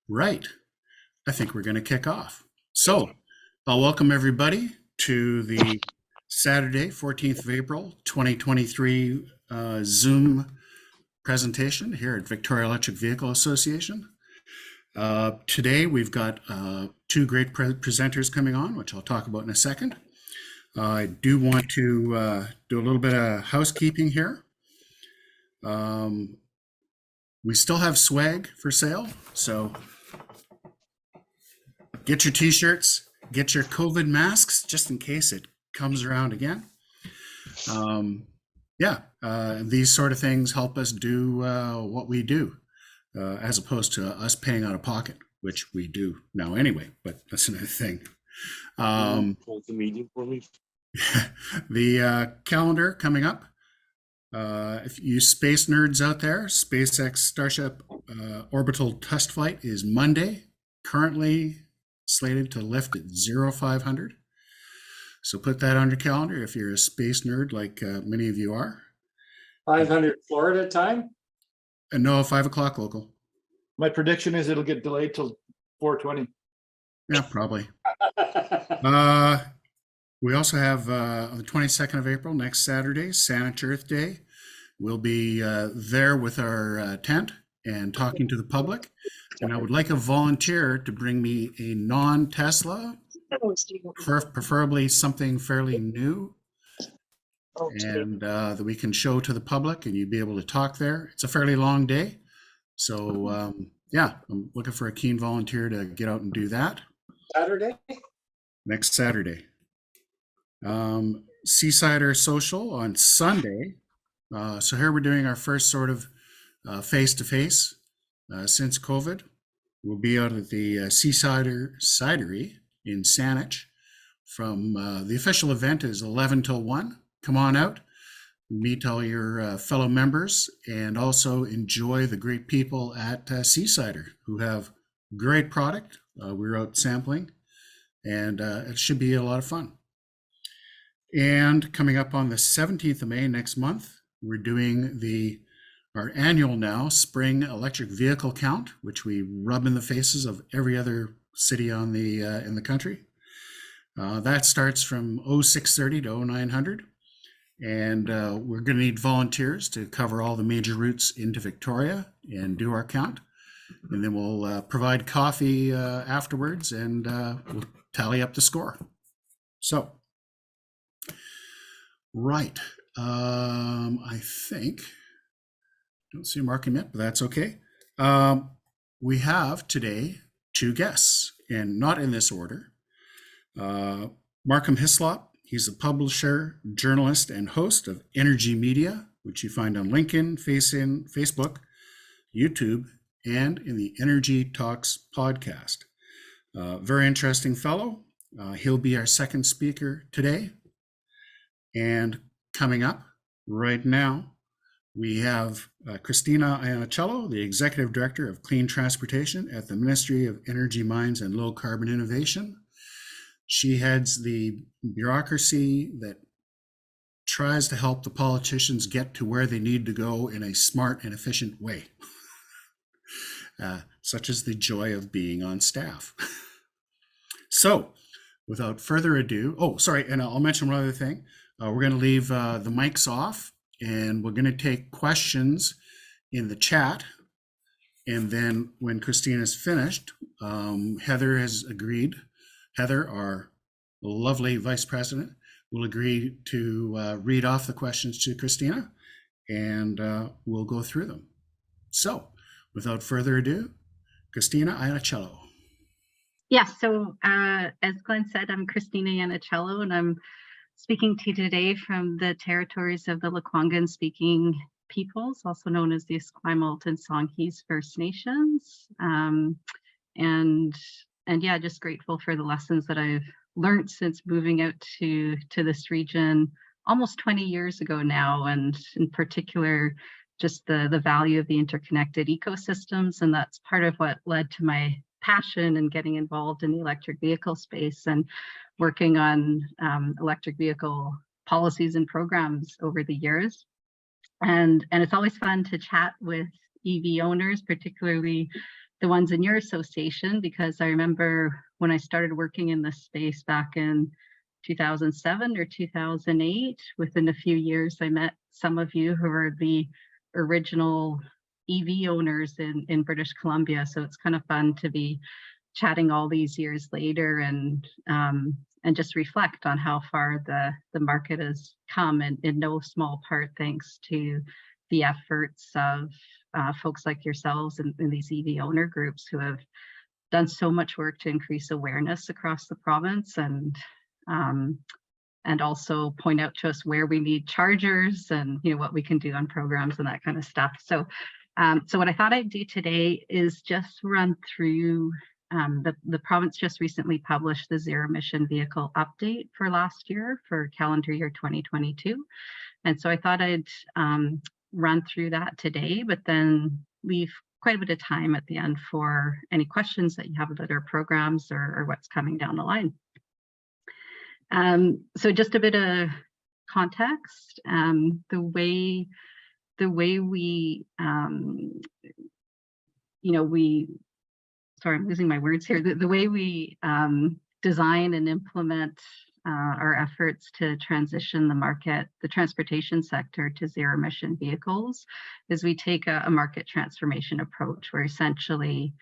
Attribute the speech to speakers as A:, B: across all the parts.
A: Right. I think we're going to kick off. So I'll welcome everybody to the Saturday, 14th of April, 2023 Zoom presentation here at Victoria Electric Vehicle Association. Today we've got two great presenters coming on, which I'll talk about in a second. I do want to do a little bit of housekeeping here. We still have swag for sale, so get your t-shirts, get your COVID masks, just in case it comes around again. These sort of things help us do what we do, as opposed to us paying out of pocket, which we do now anyway, but that's another thing.
B: Hold the meeting for me.
A: The calendar coming up. If you space nerds out there, SpaceX Starship orbital test flight is Monday, currently slated to lift at 0500. So put that on your calendar if you're a space nerd like many of you are.
C: 500 Florida time?
A: No, 5 o'clock local.
D: My prediction is it'll get delayed till 4:20.
A: Yeah, probably. We also have on the 22nd of April, next Saturday, Saanich Earth Day. We'll be there with our tent and talking to the public. And I would like a volunteer to bring me a non-Tesla, preferably something fairly new, and that we can show to the public and you'd be able to talk there. It's a fairly long day. So I'm looking for a keen volunteer to get out and do that.
C: Saturday?
A: Next Saturday. Seasider Social on Sunday. So here we're doing our first sort of face-to-face since COVID. We'll be out at the Seasider Cidery in Saanich. From the official event is 11 till 1. Come on out, meet all your fellow members, and also enjoy the great people at Seasider who have great product. We're out sampling, and it should be a lot of fun. And coming up on the 17th of May next month, we're doing our annual now spring electric vehicle count, which we rub in the faces of every other city on the in the country. That starts from 0630 to 0900, and we're going to need volunteers to cover all the major routes into Victoria and do our count. And then we'll provide coffee afterwards, and we'll tally up the score. So. Right. I think, don't see Markham yet, but that's okay. We have today two guests, and not in this order. Markham Hislop, he's a publisher, journalist, and host of Energi.media, which you find on LinkedIn, Facebook, YouTube, and in the Energy Talks podcast. Very interesting fellow. He'll be our second speaker today. And coming up right now, we have Christina Ianniciello, the Executive Director of Clean Transportation at the Ministry of Energy, Mines, and Low Carbon Innovation. She heads the bureaucracy that tries to help the politicians get to where they need to go in a smart and efficient way, such as the joy of being on staff. So, without further ado, and I'll mention one other thing. We're going to leave the mics off, and we're going to take questions in the chat. And then when Christina's finished, Heather has agreed. Heather, our lovely vice president, will agree to read off the questions to Christina, and we'll go through them. So without further ado, Christina Ianniciello.
E: Yeah, so as Glenn said, I'm Christina Ianniciello, and I'm speaking to you today from the territories of the Lekwungen-speaking peoples, also known as the Esquimalt and Songhees First Nations. Just grateful for the lessons that I've learned since moving out to this region almost 20 years ago now, and in particular, just the value of the interconnected ecosystems. And that's part of what led to my passion and getting involved in the electric vehicle space and working on electric vehicle policies and programs over the years. And it's always fun to chat with EV owners, particularly the ones in your association, because I remember when I started working in this space back in 2007 or 2008, within a few years, I met some of you who are the original EV owners in British Columbia. So it's kind of fun to be chatting all these years later and just reflect on how far the market has come, and in no small part thanks to the efforts of folks like yourselves and these EV owner groups who have done so much work to increase awareness across the province, and also point out to us where we need chargers and what we can do on programs and that kind of stuff. So so what I thought I'd do today is just run through the province just recently published the zero emission vehicle update for last year, for calendar year 2022. And so I thought I'd run through that today, but then leave quite a bit of time at the end for any questions that you have about our programs or what's coming down the line. So just a bit of context, the way we, sorry, I'm losing my words here. The way we design and implement our efforts to transition the transportation sector to zero emission vehicles is we take a market transformation approach, where essentially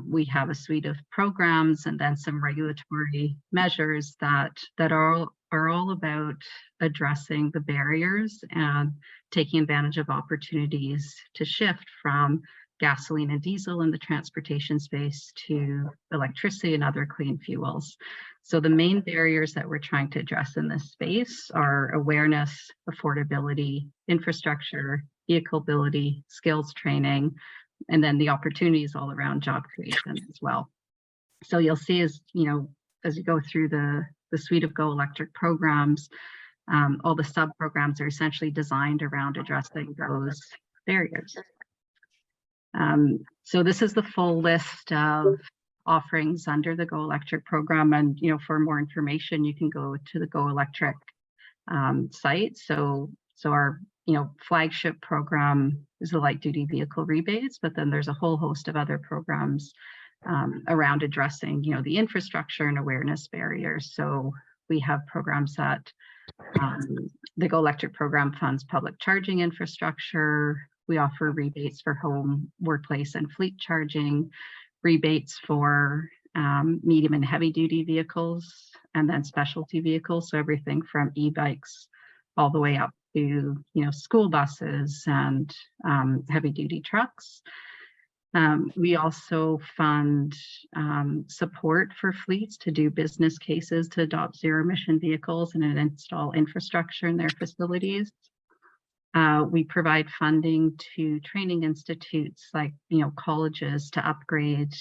E: we have a suite of programs and then some regulatory measures that are all about addressing the barriers and taking advantage of opportunities to shift from gasoline and diesel in the transportation space to electricity and other clean fuels. So the main barriers that we're trying to address in this space are awareness, affordability, infrastructure, vehicleability, skills training, and then the opportunities all around job creation as well. So you'll see as you go through the suite of Go Electric programs, all the sub-programs are essentially designed around addressing those barriers. So this is the full list of offerings under the Go Electric program, and for more information you can go to the Go Electric site. So our flagship program is the light duty vehicle rebates, but then there's a whole host of other programs around addressing the infrastructure and awareness barriers. So we have programs that the Go Electric program funds public charging infrastructure. We offer rebates for home, workplace, and fleet charging, rebates for medium and heavy duty vehicles, and then specialty vehicles. So everything from e-bikes all the way up to school buses and heavy duty trucks. We also fund support for fleets to do business cases to adopt zero emission vehicles and install infrastructure in their facilities. We provide funding to training institutes like colleges to upgrade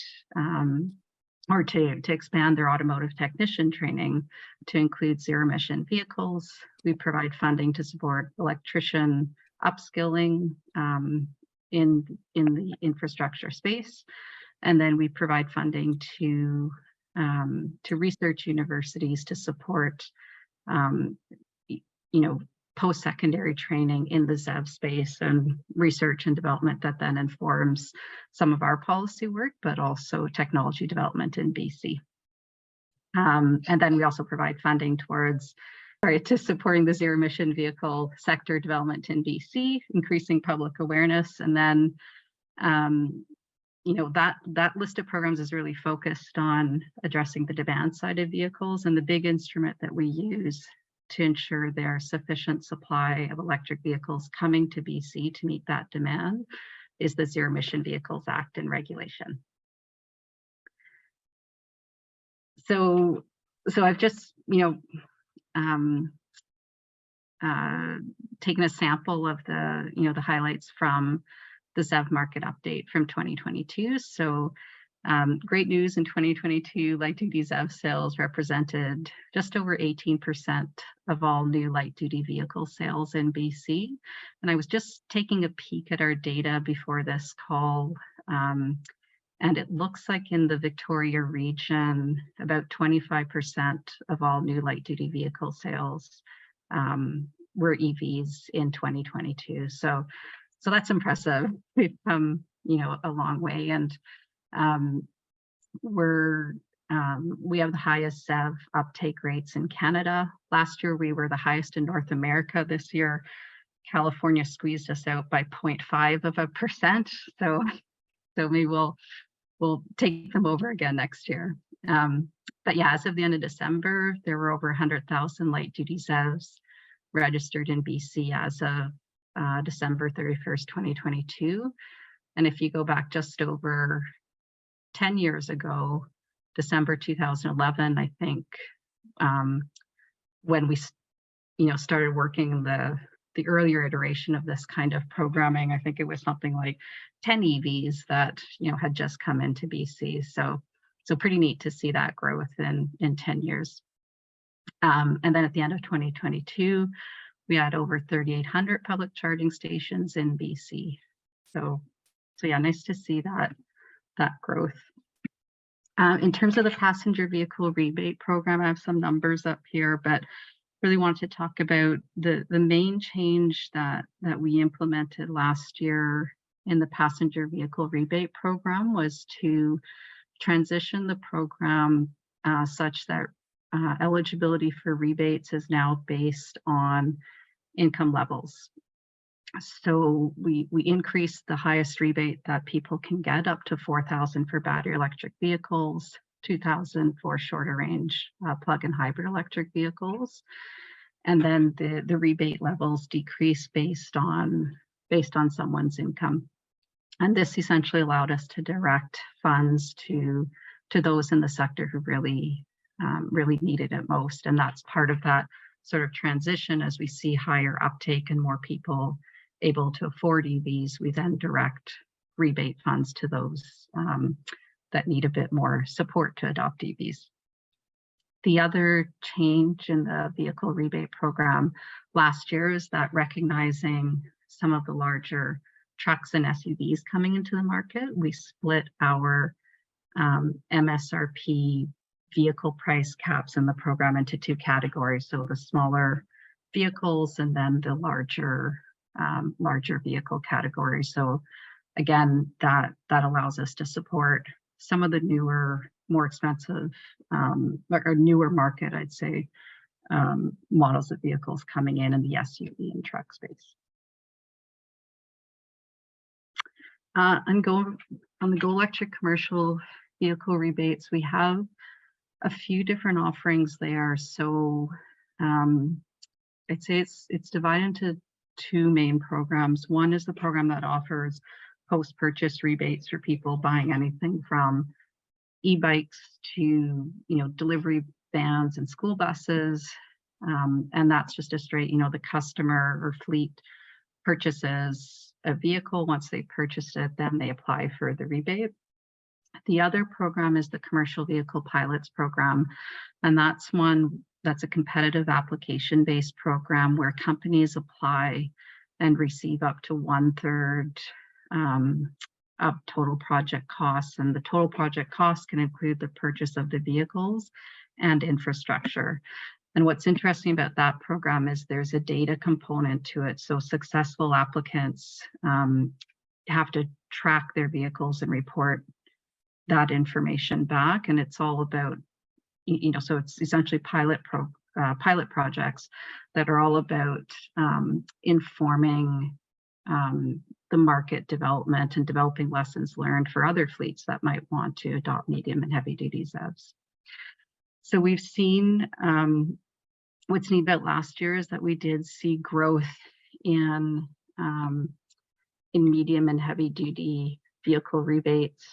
E: or to expand their automotive technician training to include zero emission vehicles. We provide funding to support electrician upskilling in the infrastructure space. And then we provide funding to research universities to support post-secondary training in the ZEV space and research and development that then informs some of our policy work, but also technology development in BC. And then we also provide funding to supporting the zero emission vehicle sector development in BC, increasing public awareness. And then, that list of programs is really focused on addressing the demand side of vehicles, and the big instrument that we use to ensure there's sufficient supply of electric vehicles coming to BC to meet that demand is the Zero Emission Vehicles Act and regulation. So I've just, taken a sample of the highlights from the ZEV market update from 2022. So great news, in 2022, light duty ZEV sales represented just over 18% of all new light duty vehicle sales in BC. And I was just taking a peek at our data before this call, and it looks like in the Victoria region, about 25% of all new light duty vehicle sales were EVs in 2022. So that's impressive. We've come, a long way, and we have the highest ZEV uptake rates in Canada. Last year, we were the highest in North America. This year, California squeezed us out by 0.5%. So maybe we'll take them over again next year. But yeah, as of the end of December, there were over 100,000 light-duty ZEVs registered in BC as of December 31st, 2022. And if you go back just over 10 years ago, December 2011, I think, when we, started working the earlier iteration of this kind of programming, I think it was something like 10 EVs that, had just come into BC. So pretty neat to see that growth in 10 years. And then at the end of 2022, we had over 3,800 public charging stations in BC. So yeah, nice to see that growth. In terms of the passenger vehicle rebate program, I have some numbers up here, but really want to talk about the main change that we implemented last year in the passenger vehicle rebate program was to transition the program such that eligibility for rebates is now based on income levels. So we increased the highest rebate that people can get up to $4,000 for battery electric vehicles, $2,000 for shorter range plug-in hybrid electric vehicles, and then the rebate levels decrease based on someone's income. And this essentially allowed us to direct funds to those in the sector who really needed it most. And that's part of that sort of transition. As we see higher uptake and more people able to afford EVs, we then direct rebate funds to those that need a bit more support to adopt EVs. The other change in the vehicle rebate program last year is that recognizing some of the larger trucks and SUVs coming into the market, we split our MSRP vehicle price caps in the program into two categories. So the smaller vehicles and then the larger vehicle category. So again, that allows us to support some of the newer, more expensive, or newer market, I'd say, models of vehicles coming in the SUV and truck space. On the Go Electric commercial vehicle rebates, we have a few different offerings there. So I'd say it's divided into two main programs. One is the program that offers post-purchase rebates for people buying anything from e-bikes to delivery vans and school buses, and that's just a straight the customer or fleet purchases a vehicle. Once they purchased it, then they apply for the rebate. The other program is the Commercial Vehicle Pilots Program, and that's a competitive application-based program where companies apply and receive up to 1/3 of total project costs, and the total project costs can include the purchase of the vehicles and infrastructure. And what's interesting about that program is there's a data component to it. So successful applicants have to track their vehicles and report that information back. And it's all about, so it's essentially pilot projects that are all about informing the market development and developing lessons learned for other fleets that might want to adopt medium and heavy duty ZEVs. So we've seen, what's neat about last year is that we did see growth in medium and heavy duty vehicle rebates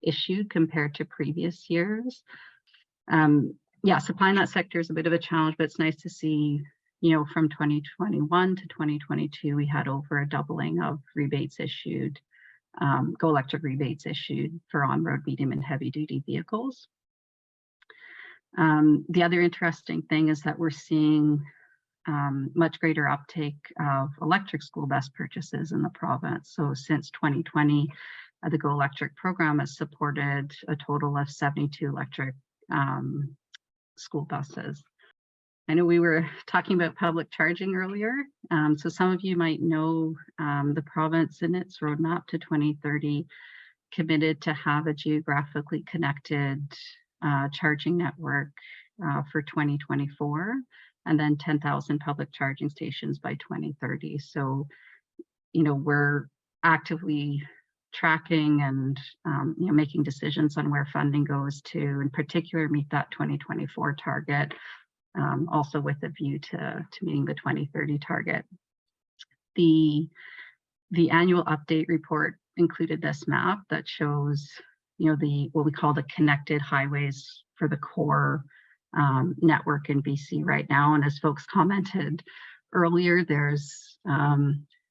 E: issued compared to previous years. Yeah, supplying that sector is a bit of a challenge, but it's nice to see, from 2021 to 2022, we had over a doubling of rebates issued, Go Electric rebates issued for on-road medium and heavy duty vehicles. The other interesting thing is that we're seeing much greater uptake of electric school bus purchases in the province. So since 2020, the Go Electric program has supported a total of 72 electric school buses. I know we were talking about public charging earlier. So some of you might know the province in its roadmap to 2030 committed to have a geographically connected charging network for 2024, and then 10,000 public charging stations by 2030. So, you know, we're actively tracking and making decisions on where funding goes to, in particular, meet that 2024 target, also with a view to meeting the 2030 target. The annual update report included this map that shows, you know, what we call the connected highways for the core network in BC right now. And as folks commented earlier, there's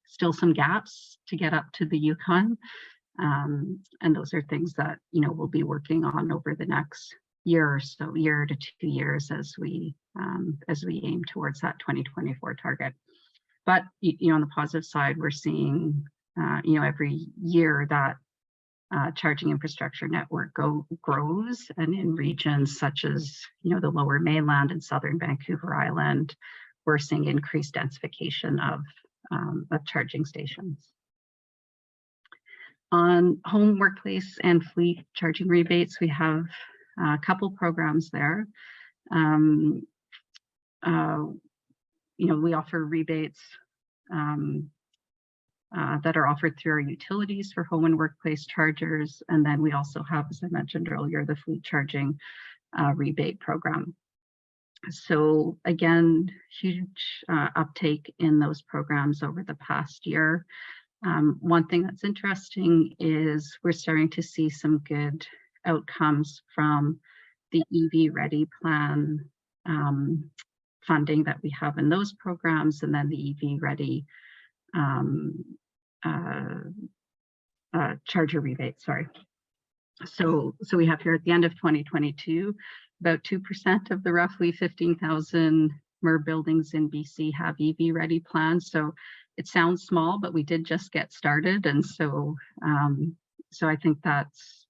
E: still some gaps to get up to the Yukon. And those are things that, you know, we'll be working on over the next year or so, year to 2 years, as we aim towards that 2024 target. But, you know, on the positive side, we're seeing, you know, every year that charging infrastructure network grows, and in regions such as, you know, the Lower Mainland and Southern Vancouver Island, we're seeing increased densification of charging stations. On home, workplace, and fleet charging rebates, we have a couple programs there. You know, we offer rebates that are offered through our utilities for home and workplace chargers. And then we also have, as I mentioned earlier, the fleet charging rebate program. So again, huge uptake in those programs over the past year. One thing that's interesting is we're starting to see some good outcomes from the EV Ready plan funding that we have in those programs, and then the EV Ready charger rebate, sorry. So we have here at the end of 2022, about 2% of the roughly 15,000 MERB buildings in BC have EV Ready plans. So it sounds small, but we did just get started. And so I think that's,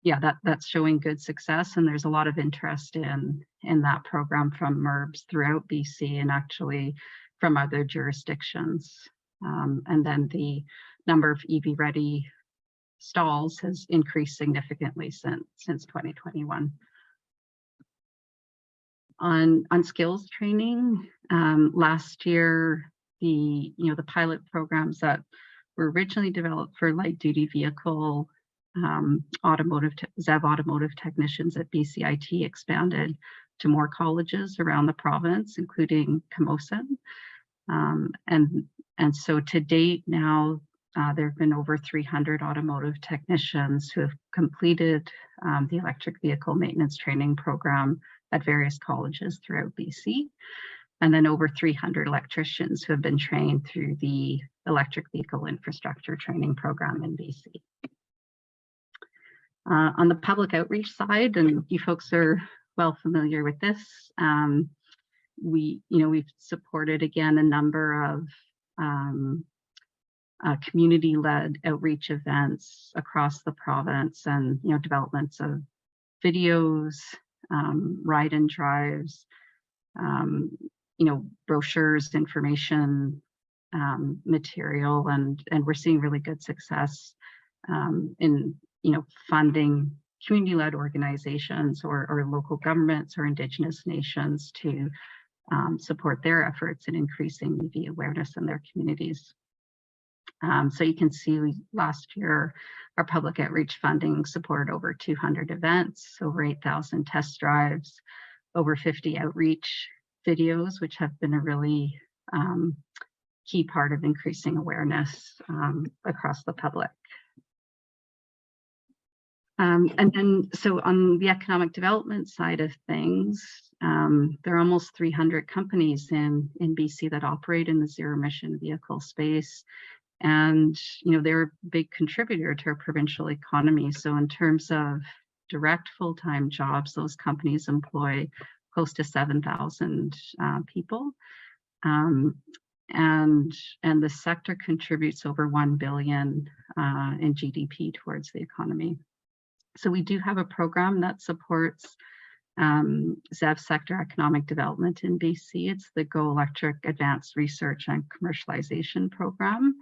E: yeah, that's showing good success. And there's a lot of interest in that program from MERBs throughout BC and actually from other jurisdictions. And then the number of EV Ready stalls has increased significantly since 2021. On skills training, last year, the pilot programs that were originally developed for light duty vehicle ZEV automotive technicians at BCIT expanded to more colleges around the province, including Camosun. And so to date now, there have been over 300 automotive technicians who have completed the electric vehicle maintenance training program at various colleges throughout BC. And then over 300 electricians who have been trained through the electric vehicle infrastructure training program in BC. On the public outreach side, and you folks are well familiar with this, we've supported again a number of community-led outreach events across the province, and developments of videos, ride and drives, brochures, information material, and we're seeing really good success in funding community-led organizations or local governments or Indigenous nations to support their efforts in increasing EV awareness in their communities. So you can see last year, our public outreach funding supported over 200 events, over 8,000 test drives, over 50 outreach videos, which have been a really key part of increasing awareness across the public. And then, so on the economic development side of things, there are almost 300 companies in BC that operate in the zero emission vehicle space. And, they're a big contributor to our provincial economy. So in terms of direct full-time jobs, those companies employ close to 7,000 people. And the sector contributes over 1 billion in GDP towards the economy. So we do have a program that supports ZEV Sector Economic Development in BC. It's the Go Electric Advanced Research and Commercialization Program.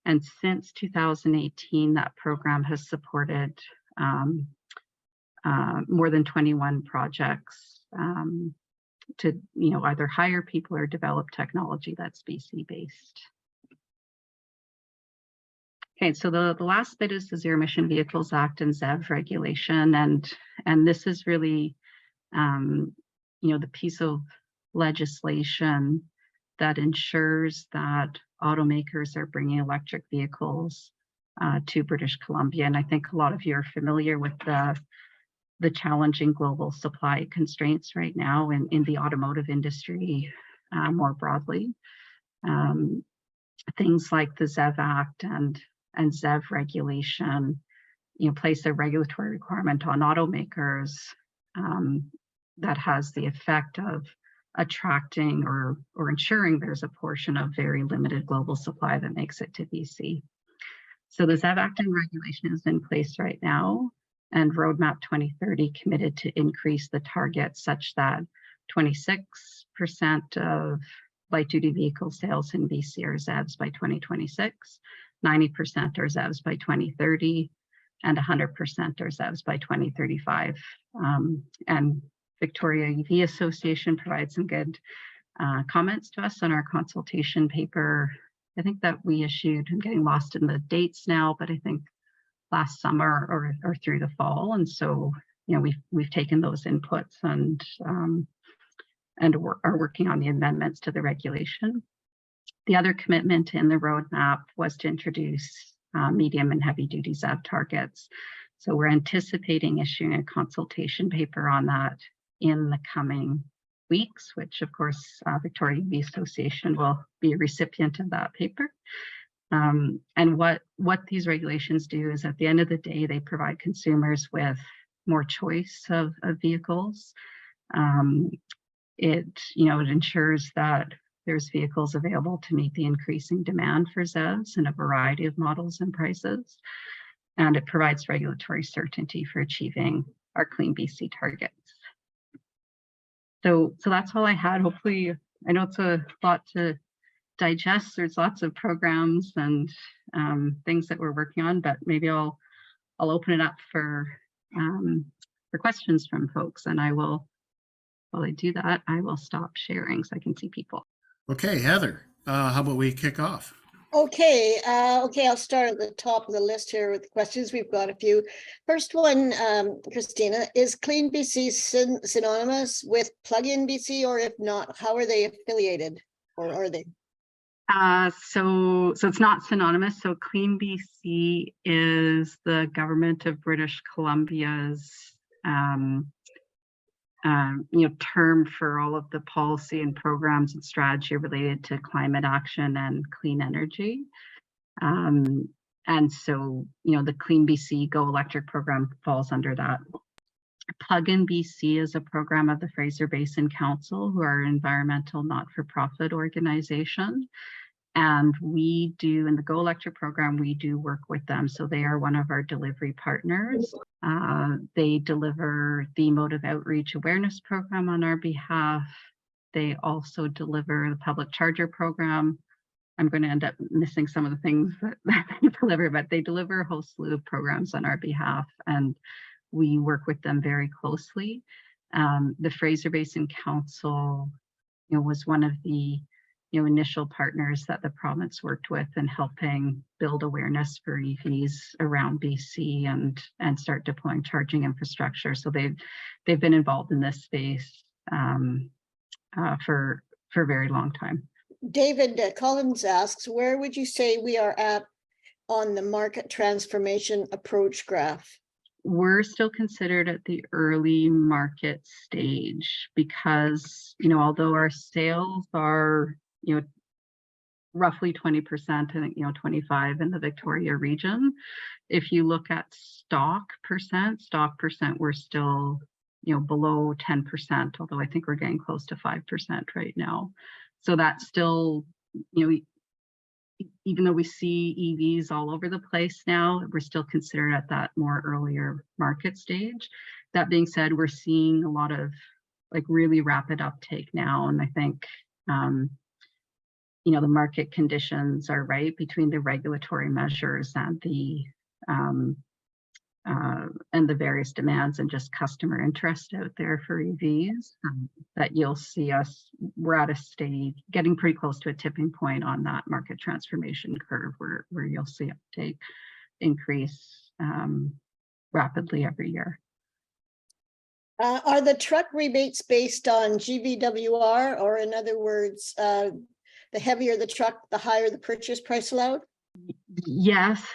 E: And since 2018, that program has supported more than 21 projects to either hire people or develop technology that's BC based. Okay, so the last bit is the Zero Emission Vehicles Act and ZEV regulation, and this is really the piece of legislation that ensures that automakers are bringing electric vehicles to British Columbia. And I think a lot of you are familiar with the challenging global supply constraints right now in the automotive industry more broadly. Things like the ZEV Act and ZEV regulation, place a regulatory requirement on automakers that has the effect of attracting or ensuring there's a portion of very limited global supply that makes it to BC. So the ZEV Act and regulation is in place right now, and Roadmap 2030 committed to increase the target such that 26% of light-duty vehicle sales in BC are ZEVs by 2026, 90% are ZEVs by 2030, and 100% are ZEVs by 2035. And Victoria EV Association provides some good comments to us on our consultation paper. I think that we issued, I'm getting lost in the dates now, but I think last summer or through the fall. And so, we've taken those inputs and are working on the amendments to the regulation. The other commitment in the roadmap was to introduce medium and heavy duty ZEV targets. So we're anticipating issuing a consultation paper on that in the coming weeks, which of course Victoria EV Association will be a recipient of that paper. And what these regulations do is at the end of the day, they provide consumers with more choice of vehicles. It ensures that there's vehicles available to meet the increasing demand for ZEVs in a variety of models and prices. And it provides regulatory certainty for achieving our Clean BC targets. So that's all I had. Hopefully, I know it's a lot to digest. There's lots of programs and things that we're working on, but maybe I'll open it up for questions from folks, and I will, while I do that, I will stop sharing so I can see people.
A: Okay, Heather, how about we kick off?
F: Okay, I'll start at the top of the list here with questions. We've got a few. First one, Christina, is Clean BC synonymous with Plug-in BC, or if not, how are they affiliated, or are they?
E: So it's not synonymous. So Clean BC is the government of British Columbia's term for all of the policy and programs and strategy related to climate action and clean energy. And so, the Clean BC Go Electric program falls under that. Plug-in BC is a program of the Fraser Basin Council, who are an environmental not-for-profit organization. And we do, in the Go Electric program, we do work with them. So they are one of our delivery partners. They deliver the Motive Outreach Awareness Program on our behalf. They also deliver the Public Charger Program. I'm going to end up missing some of the things that they deliver, but they deliver a whole slew of programs on our behalf, and we work with them very closely. The Fraser Basin Council, was one of the initial partners that the province worked with in helping build awareness for EVs around BC and start deploying charging infrastructure. So they've been involved in this space for a very long time.
F: David Collins asks, where would you say we are at on the market transformation approach graph?
E: We're still considered at the early market stage because, although our sales are roughly 20%, I think, 25 in the Victoria region. If you look at stock percent, we're still, below 10%, although I think we're getting close to 5% right now. So that's still, even though we see EVs all over the place now, we're still considered at that more earlier market stage. that being said, we're seeing a lot of like really rapid uptake now, and I think you know, the market conditions are right between the regulatory measures and the various demands and just customer interest out there for EVs, that you'll see us, we're at a stage getting pretty close to a tipping point on that market transformation curve where you'll see uptake increase rapidly every year.
F: Are the truck rebates based on GVWR, or in other words, the heavier the truck, the higher the purchase price allowed?
E: Yes,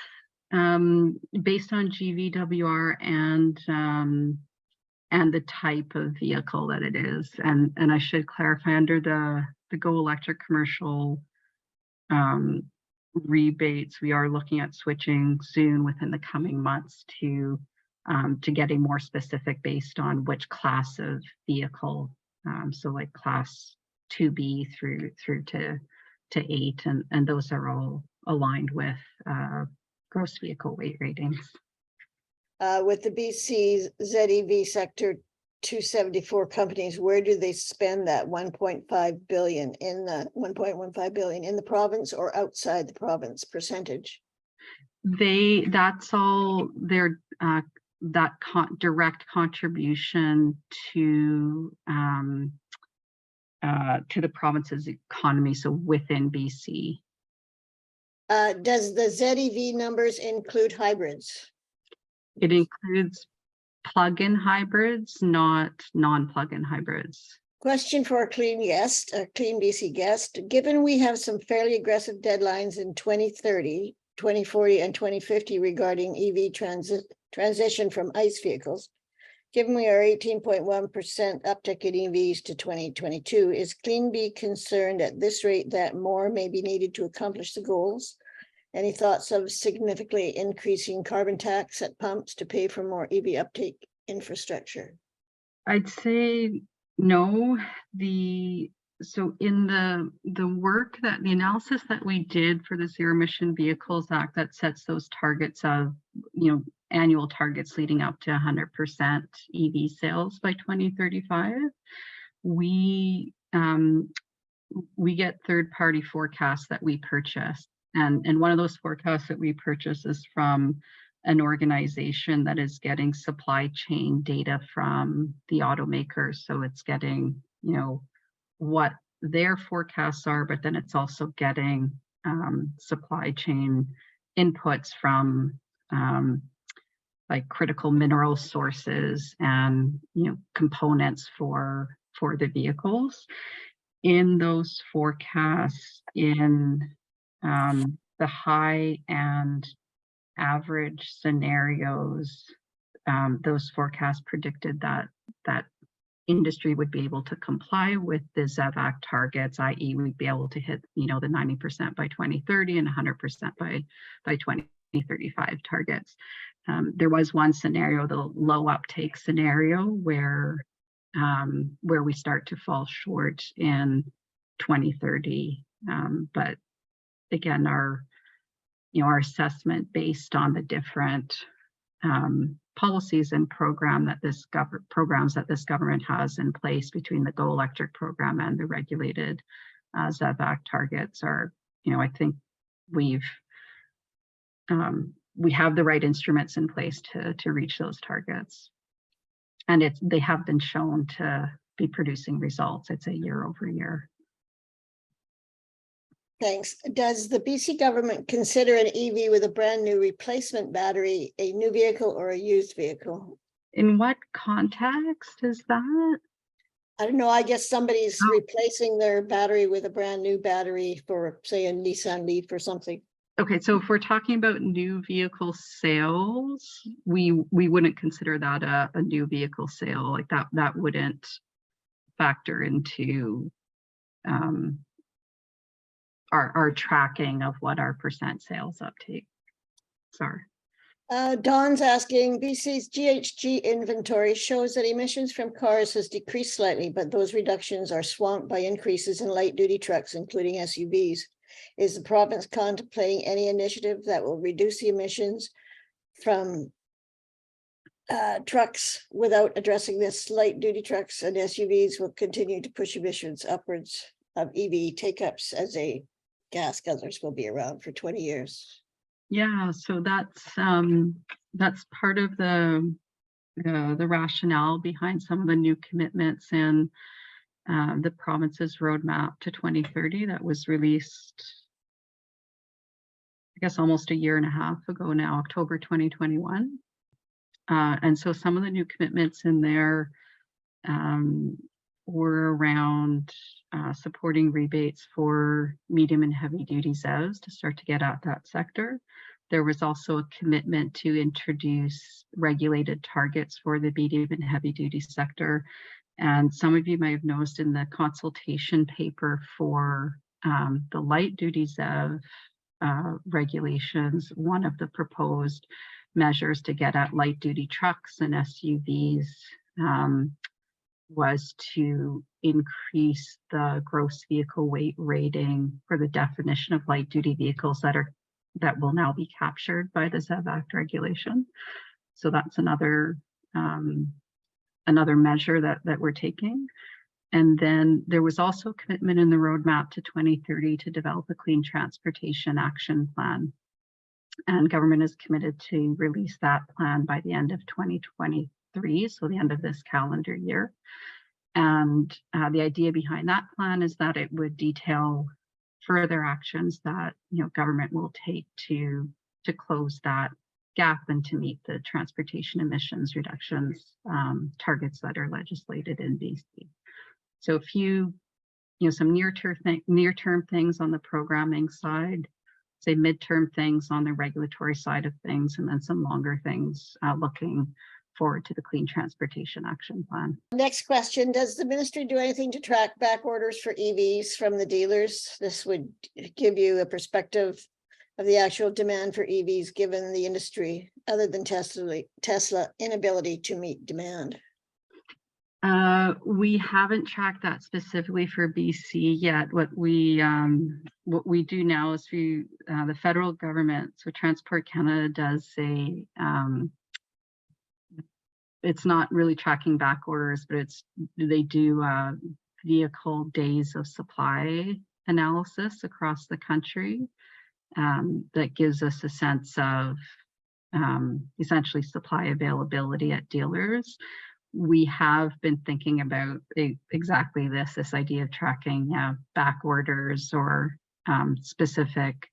E: based on GVWR and the type of vehicle that it is. And I should clarify, under the Go Electric commercial rebates, we are looking at switching soon within the coming months to getting more specific based on which class of vehicle. So like class 2B through to 8, and those are all aligned with gross vehicle weight ratings.
F: With the BC ZEV sector 274 companies, where do they spend that 1.5 billion in the 1.15 billion in the province or outside the province percentage?
E: That's all their direct contribution to the province's economy, so within BC.
F: Does the ZEV numbers include hybrids?
E: It includes plug-in hybrids, not non-plug-in hybrids.
F: Question for a clean guest, a clean BC guest. Given we have some fairly aggressive deadlines in 2030, 2040, and 2050 regarding EV transition from ICE vehicles, given we are 18.1% uptick in EVs to 2022, is CleanBee concerned at this rate that more may be needed to accomplish the goals? Any thoughts of significantly increasing carbon tax at pumps to pay for more EV uptake infrastructure?
E: I'd say no. So in the work that the analysis that we did for the Zero Emission Vehicles Act that sets those targets of, you know, annual targets leading up to 100% EV sales by 2035, we get third-party forecasts that we purchase. And one of those forecasts that we purchase is from an organization that is getting supply chain data from the automakers. So it's getting, you know, what their forecasts are, but then it's also getting supply chain inputs from like critical mineral sources and, you know, components for the vehicles. In those forecasts, in the high and average scenarios, those forecasts predicted that industry would be able to comply with the ZEV Act targets, i.e. we'd be able to hit, you know, the 90% by 2030 and 100% by 2035 targets. There was one scenario, the low uptake scenario, where we start to fall short in 2030. But again, our assessment based on the different policies and programs that this government has in place between the Go Electric program and the regulated ZEV Act targets are, you know, I think we have the right instruments in place to reach those targets, and they have been shown to be producing results. It's a year over year.
F: Thanks. Does the BC government consider an EV with a brand new replacement battery a new vehicle or a used vehicle?
E: In what context is that?
F: I don't know. I guess somebody's replacing their battery with a brand new battery for, say, a Nissan Leaf or something.
E: Okay, so if we're talking about new vehicle sales, we wouldn't consider that a new vehicle sale. Like that wouldn't factor into our tracking of what our percent sales uptake. Sorry.
F: Don's asking, BC's GHG inventory shows that emissions from cars has decreased slightly, but those reductions are swamped by increases in light duty trucks, including SUVs. Is the province contemplating any initiative that will reduce the emissions from trucks without addressing this. Light duty trucks and SUVs will continue to push emissions upwards of EV take-ups as gas guzzlers will be around for 20 years.
E: Yeah, so that's part of the rationale behind some of the new commitments and the province's roadmap to 2030 that was released, I guess, almost a year and a half ago now, October 2021. And so some of the new commitments in there were around supporting rebates for medium and heavy duty ZEVs to start to get at that sector. There was also a commitment to introduce regulated targets for the medium and heavy duty sector. And some of you might have noticed in the consultation paper for the light duty ZEV regulations, one of the proposed measures to get at light duty trucks and SUVs was to increase the gross vehicle weight rating for the definition of light duty vehicles that will now be captured by the ZEV Act regulation. So that's another measure that we're taking. And then there was also a commitment in the roadmap to 2030 to develop a clean transportation action plan. And government is committed to release that plan by the end of 2023, so the end of this calendar year. And the idea behind that plan is that it would detail further actions that government will take to close that gap and to meet the transportation emissions reductions targets that are legislated in BC. So a few, some near-term things on the programming side, say midterm things on the regulatory side of things, and then some longer things looking forward to the Clean Transportation Action Plan.
F: Next question, does the ministry do anything to track back orders for EVs from the dealers? This would give you a perspective of the actual demand for EVs given the industry, other than Tesla inability to meet demand.
E: We haven't tracked that specifically for BC yet. What we do now is the federal government, so Transport Canada does say it's not really tracking back orders, but they do vehicle days of supply analysis across the country that gives us a sense of essentially supply availability at dealers. We have been thinking about exactly this idea of tracking back orders or specific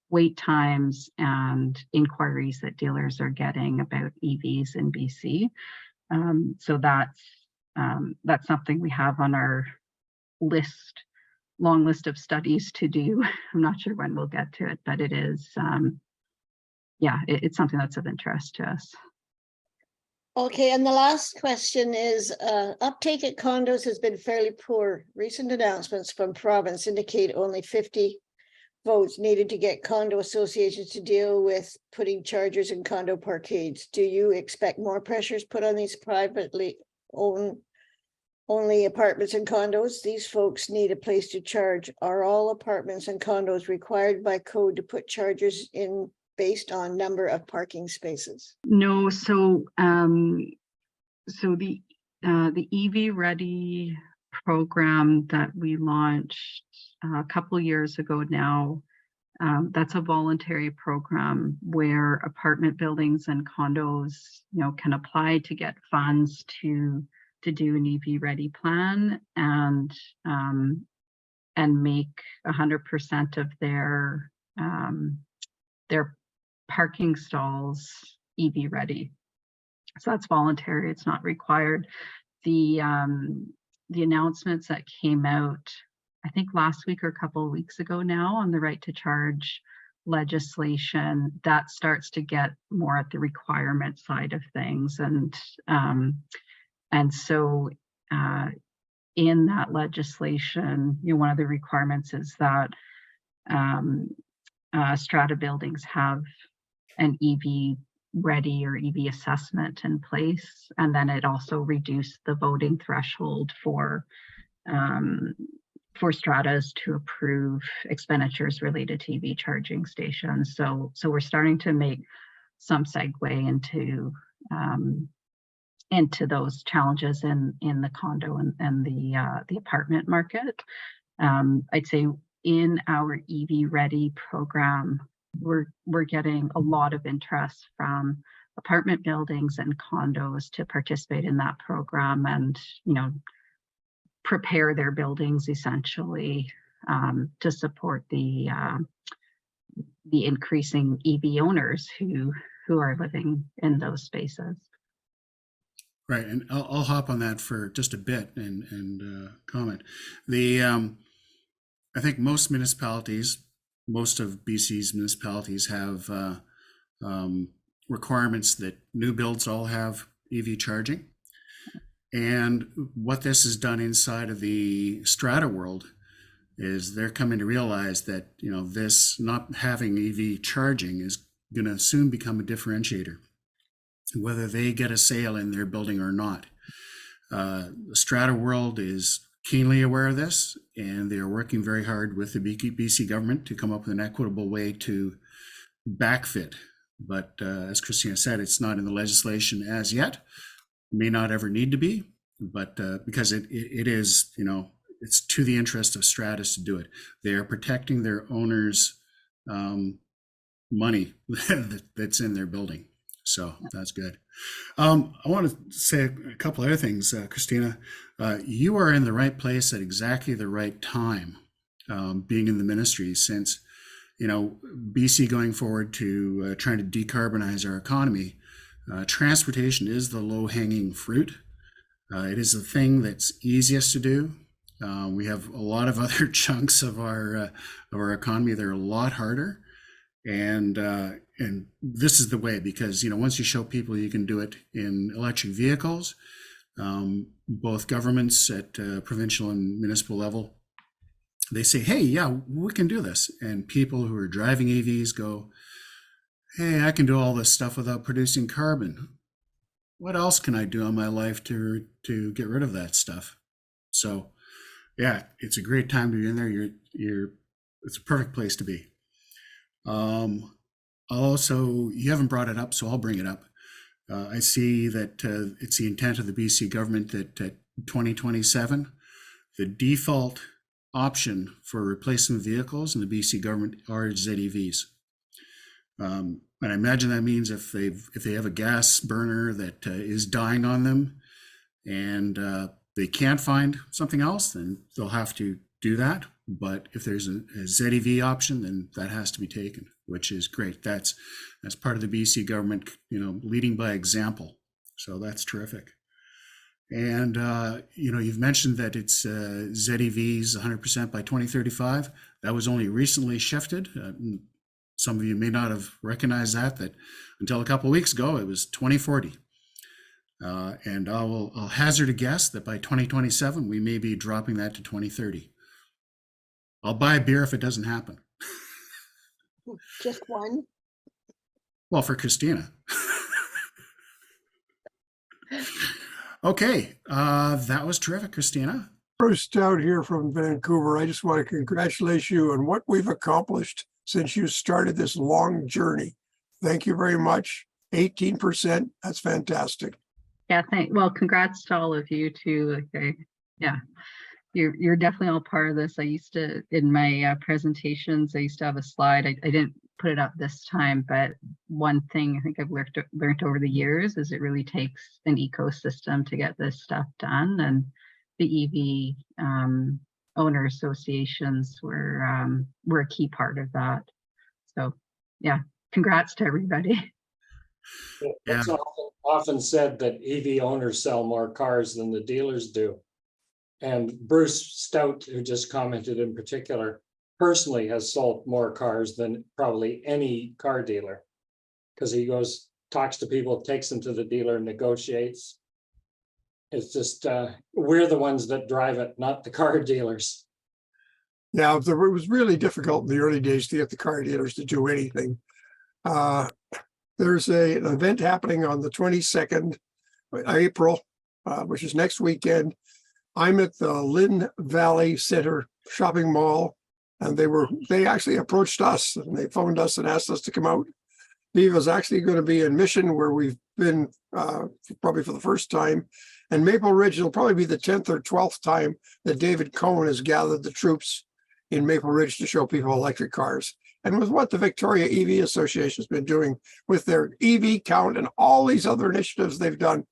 E: wait times and inquiries that dealers are getting about EVs in BC. So that's something we have on our long list of studies to do. I'm not sure when we'll get to it, but it is, it's something that's of interest to us.
F: Okay, and the last question is, uptake at condos has been fairly poor. Recent announcements from province indicate only 50 votes needed to get condo associations to deal with putting chargers in condo parkades. Do you expect more pressures put on these privately owned only apartments and condos? These folks need a place to charge. Are all apartments and condos required by code to put chargers in based on number of parking spaces?
E: No, so the EV Ready program that we launched a couple years ago now, that's a voluntary program where apartment buildings and condos, can apply to get funds to do an EV Ready plan and make 100% of their parking stalls EV ready. So that's voluntary, it's not required. The announcements that came out, I think last week or a couple of weeks ago now, on the right to charge legislation, that starts to get more at the requirement side of things. And so in that legislation, one of the requirements is that strata buildings have an EV ready or EV assessment in place, and then it also reduced the voting threshold for stratas to approve expenditures related to EV charging stations. So we're starting to make some segue into into those challenges in the condo and the apartment market. I'd say in our EV Ready program, we're getting a lot of interest from apartment buildings and condos to participate in that program and, prepare their buildings essentially to support the increasing EV owners who are living in those spaces.
A: Right, and I'll hop on that for just a bit and comment. I think most municipalities, most of BC's municipalities have requirements that new builds all have EV charging. And what this has done inside of the strata world is they're coming to realize that, this not having EV charging is going to soon become a differentiator, whether they get a sale in their building or not. The strata world is keenly aware of this, and they are working very hard with the BC government to come up with an equitable way to backfit. But as Christina said, it's not in the legislation as yet. May not ever need to be, but because it is, it's to the interest of Stratus to do it. They are protecting their owners' money that's in their building. So that's good. I want to say a couple other things, Christina. You are in the right place at exactly the right time, being in the ministry, since, BC going forward to trying to decarbonize our economy. Transportation is the low-hanging fruit. It is the thing that's easiest to do. We have a lot of other chunks of our economy that are a lot harder, and this is the way, because once you show people you can do it in electric vehicles, both governments at provincial and municipal level, they say, hey, yeah, we can do this, and people who are driving EVs go, hey, I can do all this stuff without producing carbon. What else can I do in my life to get rid of that stuff? So, yeah, it's a great time to be in there. It's a perfect place to be. Also, you haven't brought it up, so I'll bring it up. I see that it's the intent of the BC government that 2027, the default option for replacement vehicles in the BC government are ZEVs. And I imagine that means if they have a gas burner that is dying on them and they can't find something else, then they'll have to do that. But if there's a ZEV option, then that has to be taken, which is great. That's part of the BC government, leading by example. So that's terrific. And you've mentioned that it's ZEVs 100% by 2035. That was only recently shifted. Some of you may not have recognized that until a couple of weeks ago, it was 2040. And I'll hazard a guess that by 2027, we may be dropping that to 2030. I'll buy a beer if it doesn't happen.
F: Just one.
A: Well, for Christina. Okay, that was terrific, Christina.
G: Bruce Stout here from Vancouver. I just want to congratulate you on what we've accomplished since you started this long journey. Thank you very much. 18%, that's fantastic.
E: Yeah, well, congrats to all of you too. Okay. Yeah, you're definitely all part of this. I used to, in my presentations, I used to have a slide. I didn't put it up this time, but one thing I think I've learned over the years is it really takes an ecosystem to get this stuff done. And the EV owner associations were a key part of that. So yeah, congrats to everybody.
C: It's often said that EV owners sell more cars than the dealers do. And Bruce Stout, who just commented in particular, personally has sold more cars than probably any car dealer, because he goes, talks to people, takes them to the dealer, negotiates. It's just, we're the ones that drive it, not the car dealers.
G: Yeah, it was really difficult in the early days to get the car dealers to do anything. There's an event happening on the 22nd of April, which is next weekend. I'm at the Lynn Valley Center shopping mall, and they actually approached us and they phoned us and asked us to come out. VIVA is actually going to be in Mission, where we've been probably for the first time. And Maple Ridge will probably be the 10th or 12th time that David Cohen has gathered the troops in Maple Ridge to show people electric cars. And with what the Victoria EV Association has been doing with their EV count and all these other initiatives they've done,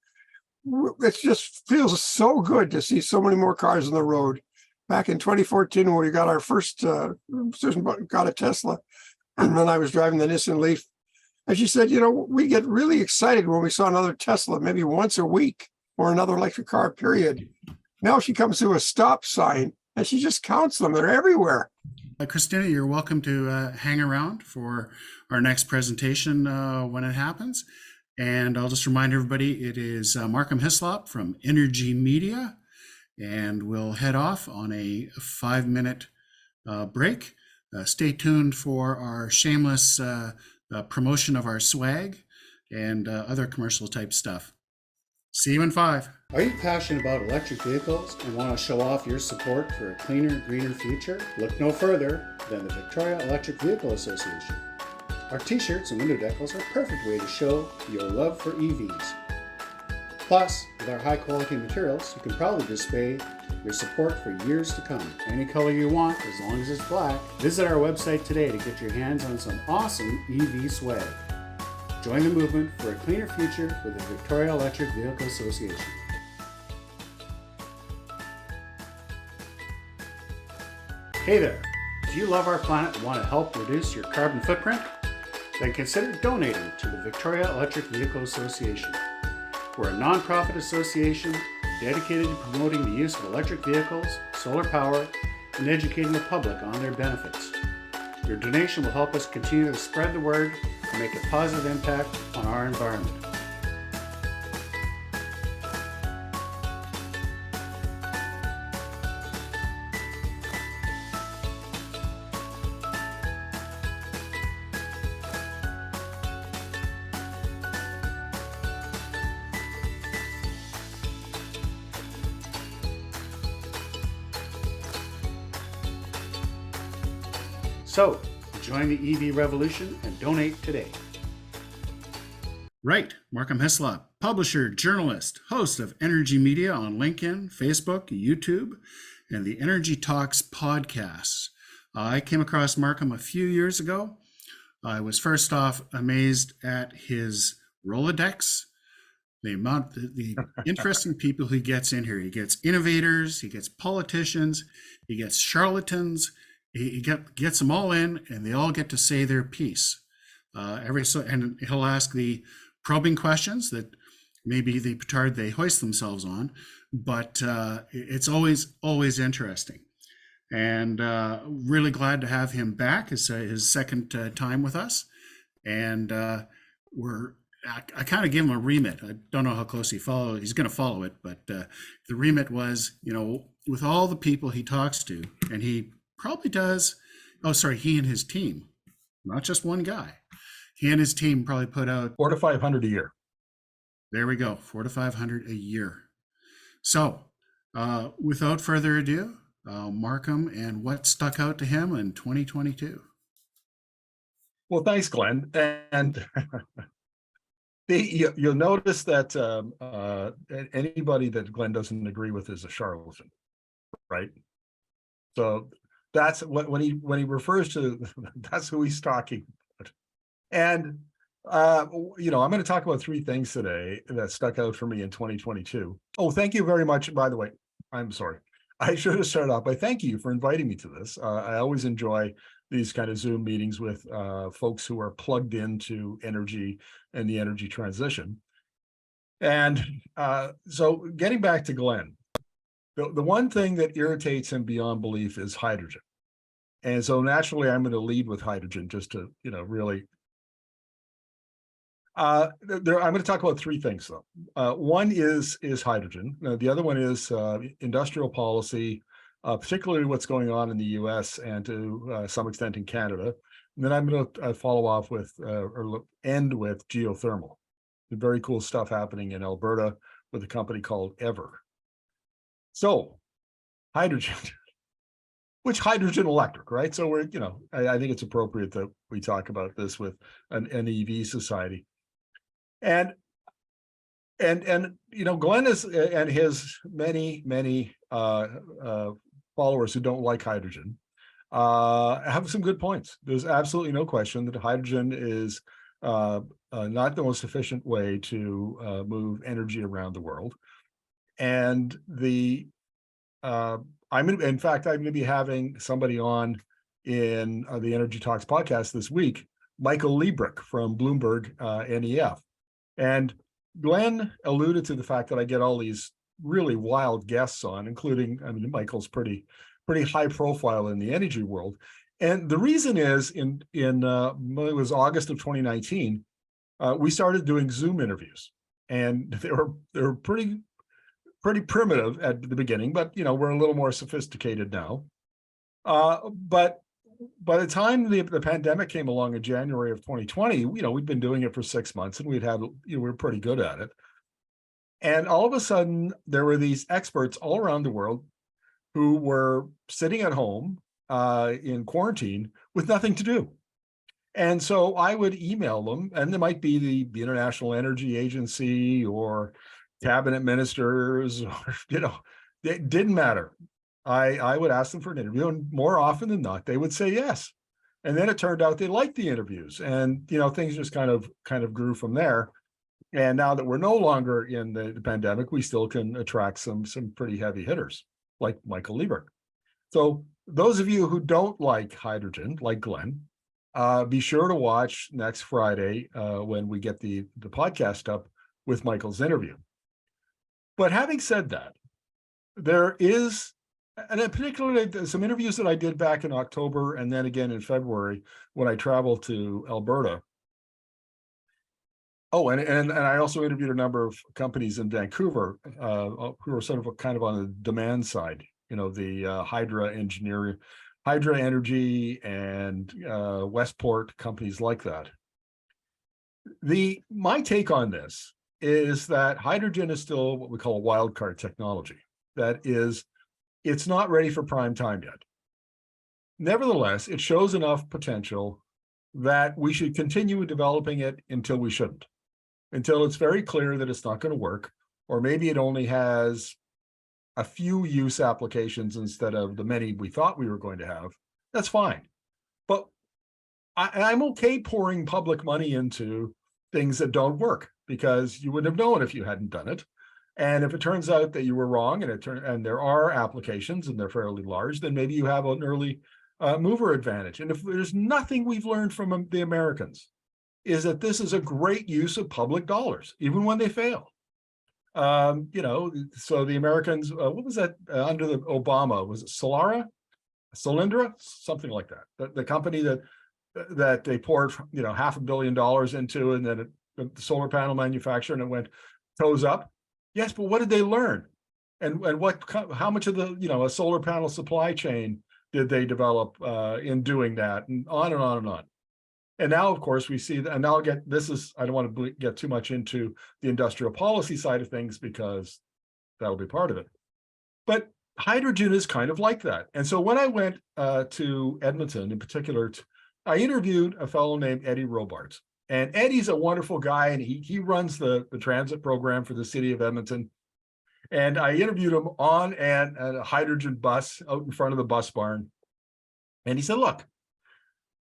G: it just feels so good to see so many more cars on the road. Back in 2014, when we got our first, Susan got a Tesla, and then I was driving the Nissan Leaf. And she said, you know, we get really excited when we saw another Tesla, maybe once a week, or another electric car, period. Now she comes to a stop sign and she just counts them. They're everywhere.
A: Christina, you're welcome to hang around for our next presentation when it happens. And I'll just remind everybody, it is Markham Hislop from energi.media, and we'll head off on a 5-minute break. Stay tuned for our shameless promotion of our swag and other commercial type stuff. See you in 5. Are you passionate about electric vehicles and want to show off your support for a cleaner, greener future? Look no further than the Victoria Electric Vehicle Association. Our t-shirts and window decals are a perfect way to show your love for EVs. Plus, with our high quality materials, you can proudly display your support for years to come. Any color you want, as long as it's black. Visit our website today to get your hands on some awesome EV swag. Join the movement for a cleaner future with the Victoria Electric Vehicle Association. Hey there! Do you love our planet and want to help reduce your carbon footprint? Then consider donating to the Victoria Electric Vehicle Association. We're a non-profit association dedicated to promoting the use of electric vehicles, solar power, and educating the public on their benefits. Your donation will help us continue to spread the word and make a positive impact on our environment. So, join the EV revolution and donate today. Right, Markham Hislop, publisher, journalist, host of energi.media on LinkedIn, Facebook, YouTube, and the Energy Talks podcast. I came across Markham a few years ago. I was first off amazed at his Rolodex, the interesting people he gets in here. He gets innovators, he gets politicians, he gets charlatans. He gets them all in, and they all get to say their piece. And he'll ask the probing questions that maybe the petard they hoist themselves on, but it's always interesting. And really glad to have him back. It's his second time with us, and I kind of gave him a remit. I don't know how close he's going to follow it, but the remit was, with all the people he talks to, and he probably does. He and his team, not just one guy. He and his team probably put out
D: 400 to 500 a year.
A: There we go, 400 to 500 a year. So, without further ado, Markham and what stuck out to him in 2022.
D: Well, thanks, Glenn. And you'll notice that anybody that Glenn doesn't agree with is a charlatan, right? So that's when he refers to, that's who he's talking about. And I'm going to talk about 3 things today that stuck out for me in 2022. Oh, thank you very much. By the way, I'm sorry. I should have started off by thanking you for inviting me to this. I always enjoy these kind of Zoom meetings with folks who are plugged into energy and the energy transition. And so getting back to Glenn, the one thing that irritates him beyond belief is hydrogen. And so naturally, I'm going to lead with hydrogen just to, really. I'm going to talk about 3 things, though. One is hydrogen. The other one is industrial policy, particularly what's going on in the US and to some extent in Canada. And then I'm going to follow off with, or end with geothermal. Very cool stuff happening in Alberta with a company called Ever. So, hydrogen, which hydrogen electric, right? So we're, I think it's appropriate that we talk about this with an EV society. And And Glenn is and his many followers who don't like hydrogen have some good points. There's absolutely no question that hydrogen is not the most efficient way to move energy around the world. And in fact, I'm going to be having somebody on in the Energy Talks podcast this week, Michael Liebrick from Bloomberg NEF. And Glenn alluded to the fact that I get all these really wild guests on, including, Michael's pretty high profile in the energy world. And the reason is it was August of 2019, we started doing Zoom interviews, and they were pretty primitive at the beginning, but we're a little more sophisticated now. But by the time the pandemic came along in January of 2020, we'd been doing it for 6 months, and we were pretty good at it. And all of a sudden, there were these experts all around the world who were sitting at home in quarantine with nothing to do. And so I would email them, and they might be the International Energy Agency or cabinet ministers, or it didn't matter. I would ask them for an interview, and more often than not, they would say yes. And then it turned out they liked the interviews, and things just kind of grew from there. And now that we're no longer in the pandemic, we still can attract some pretty heavy hitters like Michael Liebrick. So those of you who don't like hydrogen, like Glenn, be sure to watch next Friday when we get the podcast up with Michael's interview. But having said that, there is, and in particular, some interviews that I did back in October and then again in February when I traveled to Alberta. Oh, and I also interviewed a number of companies in Vancouver who are sort of kind of on the demand side, the Hydra Energy and Westport, companies like that. My take on this is that hydrogen is still what we call a wild card technology. That is, it's not ready for prime time yet. Nevertheless, it shows enough potential that we should continue developing it until we shouldn't, until it's very clear that it's not going to work, or maybe it only has a few use applications instead of the many we thought we were going to have. That's fine. But I'm okay pouring public money into things that don't work, because you wouldn't have known if you hadn't done it. And if it turns out that you were wrong, and there are applications and they're fairly large, then maybe you have an early mover advantage. And if there's nothing we've learned from the Americans, is that this is a great use of public dollars, even when they fail. So the Americans, what was that under the Obama? Was it Solyndra, something like that? The company that they poured $500 million into, and then the solar panel manufacturer, and it went toes up. Yes, but what did they learn? And how much of the a solar panel supply chain did they develop in doing that, and on and on and on. And now, of course, we see that, and now I don't want to get too much into the industrial policy side of things, because that'll be part of it. But hydrogen is kind of like that. And so when I went to Edmonton in particular, I interviewed a fellow named Eddie Robards. And Eddie's a wonderful guy, and he runs the transit program for the city of Edmonton. And I interviewed him on a hydrogen bus out in front of the bus barn. And he said, look,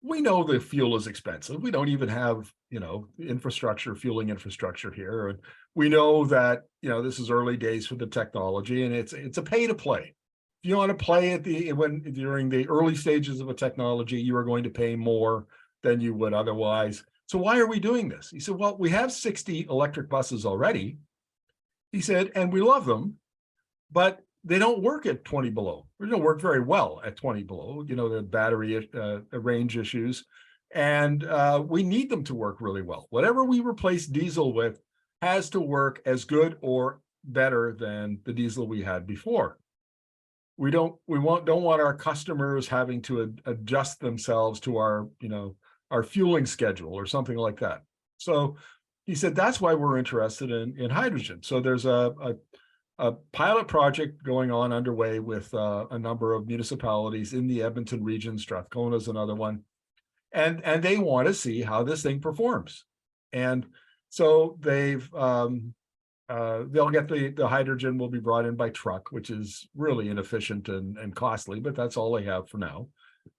D: we know the fuel is expensive. We don't even have, fueling infrastructure here. And we know that, this is early days for the technology, and it's a pay to play. If you want to play during the early stages of a technology, you are going to pay more than you would otherwise. So why are we doing this? He said, well, we have 60 electric buses already. He said, and we love them, but they don't work at 20 below. They don't work very well at 20 below, the battery range issues. And we need them to work really well. Whatever we replace diesel with has to work as good or better than the diesel we had before. We don't want our customers having to adjust themselves to our fueling schedule or something like that. So he said, that's why we're interested in hydrogen. So there's a pilot project going on underway with a number of municipalities in the Edmonton region. Strathcona is another one. And they want to see how this thing performs. And so they've they'll get the hydrogen will be brought in by truck, which is really inefficient and costly, but that's all they have for now.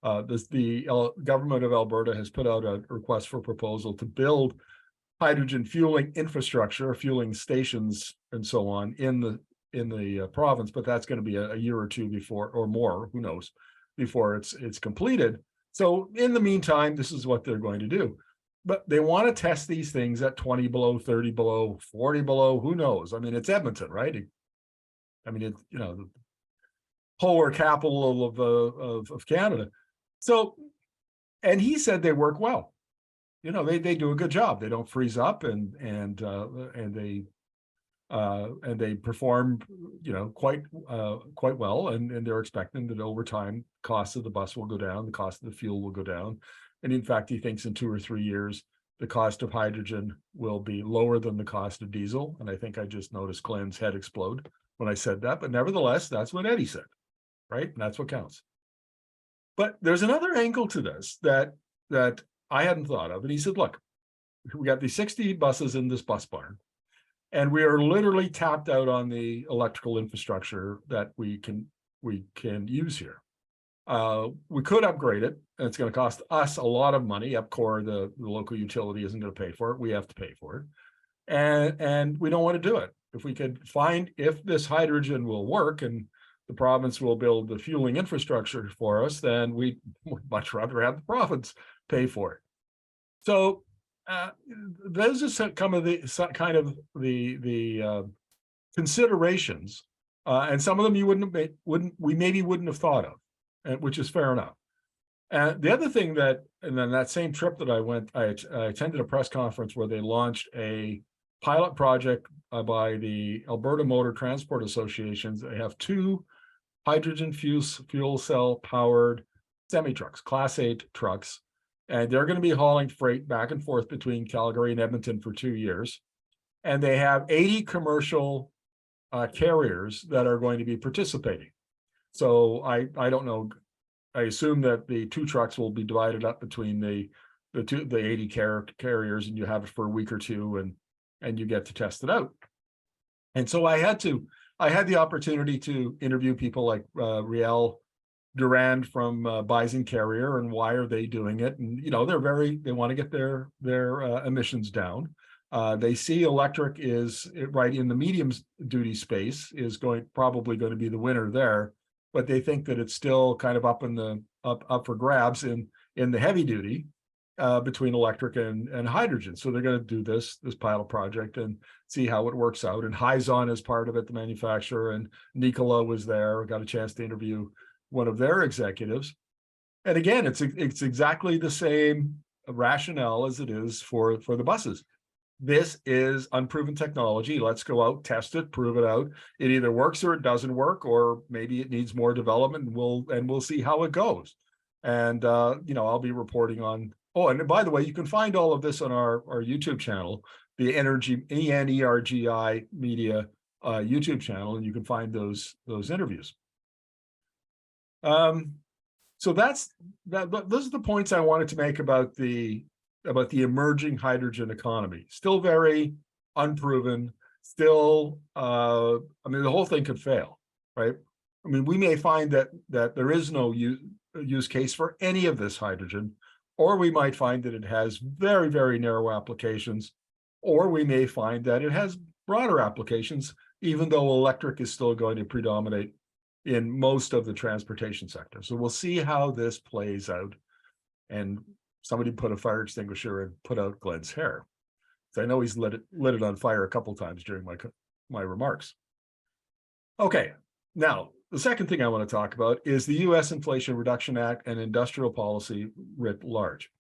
D: The government of Alberta has put out a request for proposal to build hydrogen fueling infrastructure, fueling stations, and so on in the province, but that's going to be a year or two before, or more, who knows, before it's completed. So in the meantime, this is what they're going to do. But they want to test these things at 20 below, 30 below, 40 below, who knows? I mean, it's Edmonton, right? I mean, it's, you know, the polar capital of Canada. So, and he said they work well. You know, they do a good job. They don't freeze up, and they perform, you know, quite well. And they're expecting that over time, cost of the bus will go down, the cost of the fuel will go down. And in fact, he thinks in 2 or 3 years, the cost of hydrogen will be lower than the cost of diesel. And I think I just noticed Glenn's head explode when I said that. But nevertheless, that's what Eddie said, right? And that's what counts. But there's another angle to this that I hadn't thought of. And he said, look, we got these 60 buses in this bus barn, and we are literally tapped out on the electrical infrastructure that we can use here. We could upgrade it, and it's going to cost us a lot of money. EPCOR, the local utility, isn't going to pay for it. We have to pay for it. And we don't want to do it. If we could find if this hydrogen will work and the province will build the fueling infrastructure for us, then we'd much rather have the province pay for it. So those are some kind of the considerations, and some of them you maybe wouldn't have thought of, which is fair enough. And the other thing and then that same trip that I went, I attended a press conference where they launched a pilot project by the Alberta Motor Transport Associations. They have 2 hydrogen fuel cell powered semi-trucks, Class 8 trucks, and they're going to be hauling freight back and forth between Calgary and Edmonton for 2 years. And they have 80 commercial carriers that are going to be participating. So I don't know. I assume that the 2 trucks will be divided up between the 80 carriers, and you have it for a week or 2, and you get to test it out. And so I had the opportunity to interview people like Riel Durand from Bison Carrier, and why are they doing it? And you know, they want to get their emissions down. They see electric is right in the medium duty space is probably going to be the winner there, but they think that it's still kind of up for grabs in the heavy duty between electric and hydrogen. So they're going to do this pilot project and see how it works out. And Hyzon is part of it, the manufacturer, and Nikola was there. Got a chance to interview one of their executives. And again, it's exactly the same rationale as it is for the buses. This is unproven technology. Let's go out, test it, prove it out. It either works or it doesn't work, or maybe it needs more development, and we'll see how it goes. And you know, I'll be reporting on. Oh, and by the way, you can find all of this on our YouTube channel, the energi media YouTube channel, and you can find those interviews. So those are the points I wanted to make about the emerging hydrogen economy. Still very unproven. Still, I mean, the whole thing could fail, right? I mean, we may find that there is no use case for any of this hydrogen, or we might find that it has very, very narrow applications, or we may find that it has broader applications, even though electric is still going to predominate in most of the transportation sector. So we'll see how this plays out. And somebody put a fire extinguisher and put out Glenn's hair. So I know he's lit it on fire a couple times during my remarks. Okay, now the second thing I want to talk about is the U.S. Inflation Reduction Act and industrial policy writ large.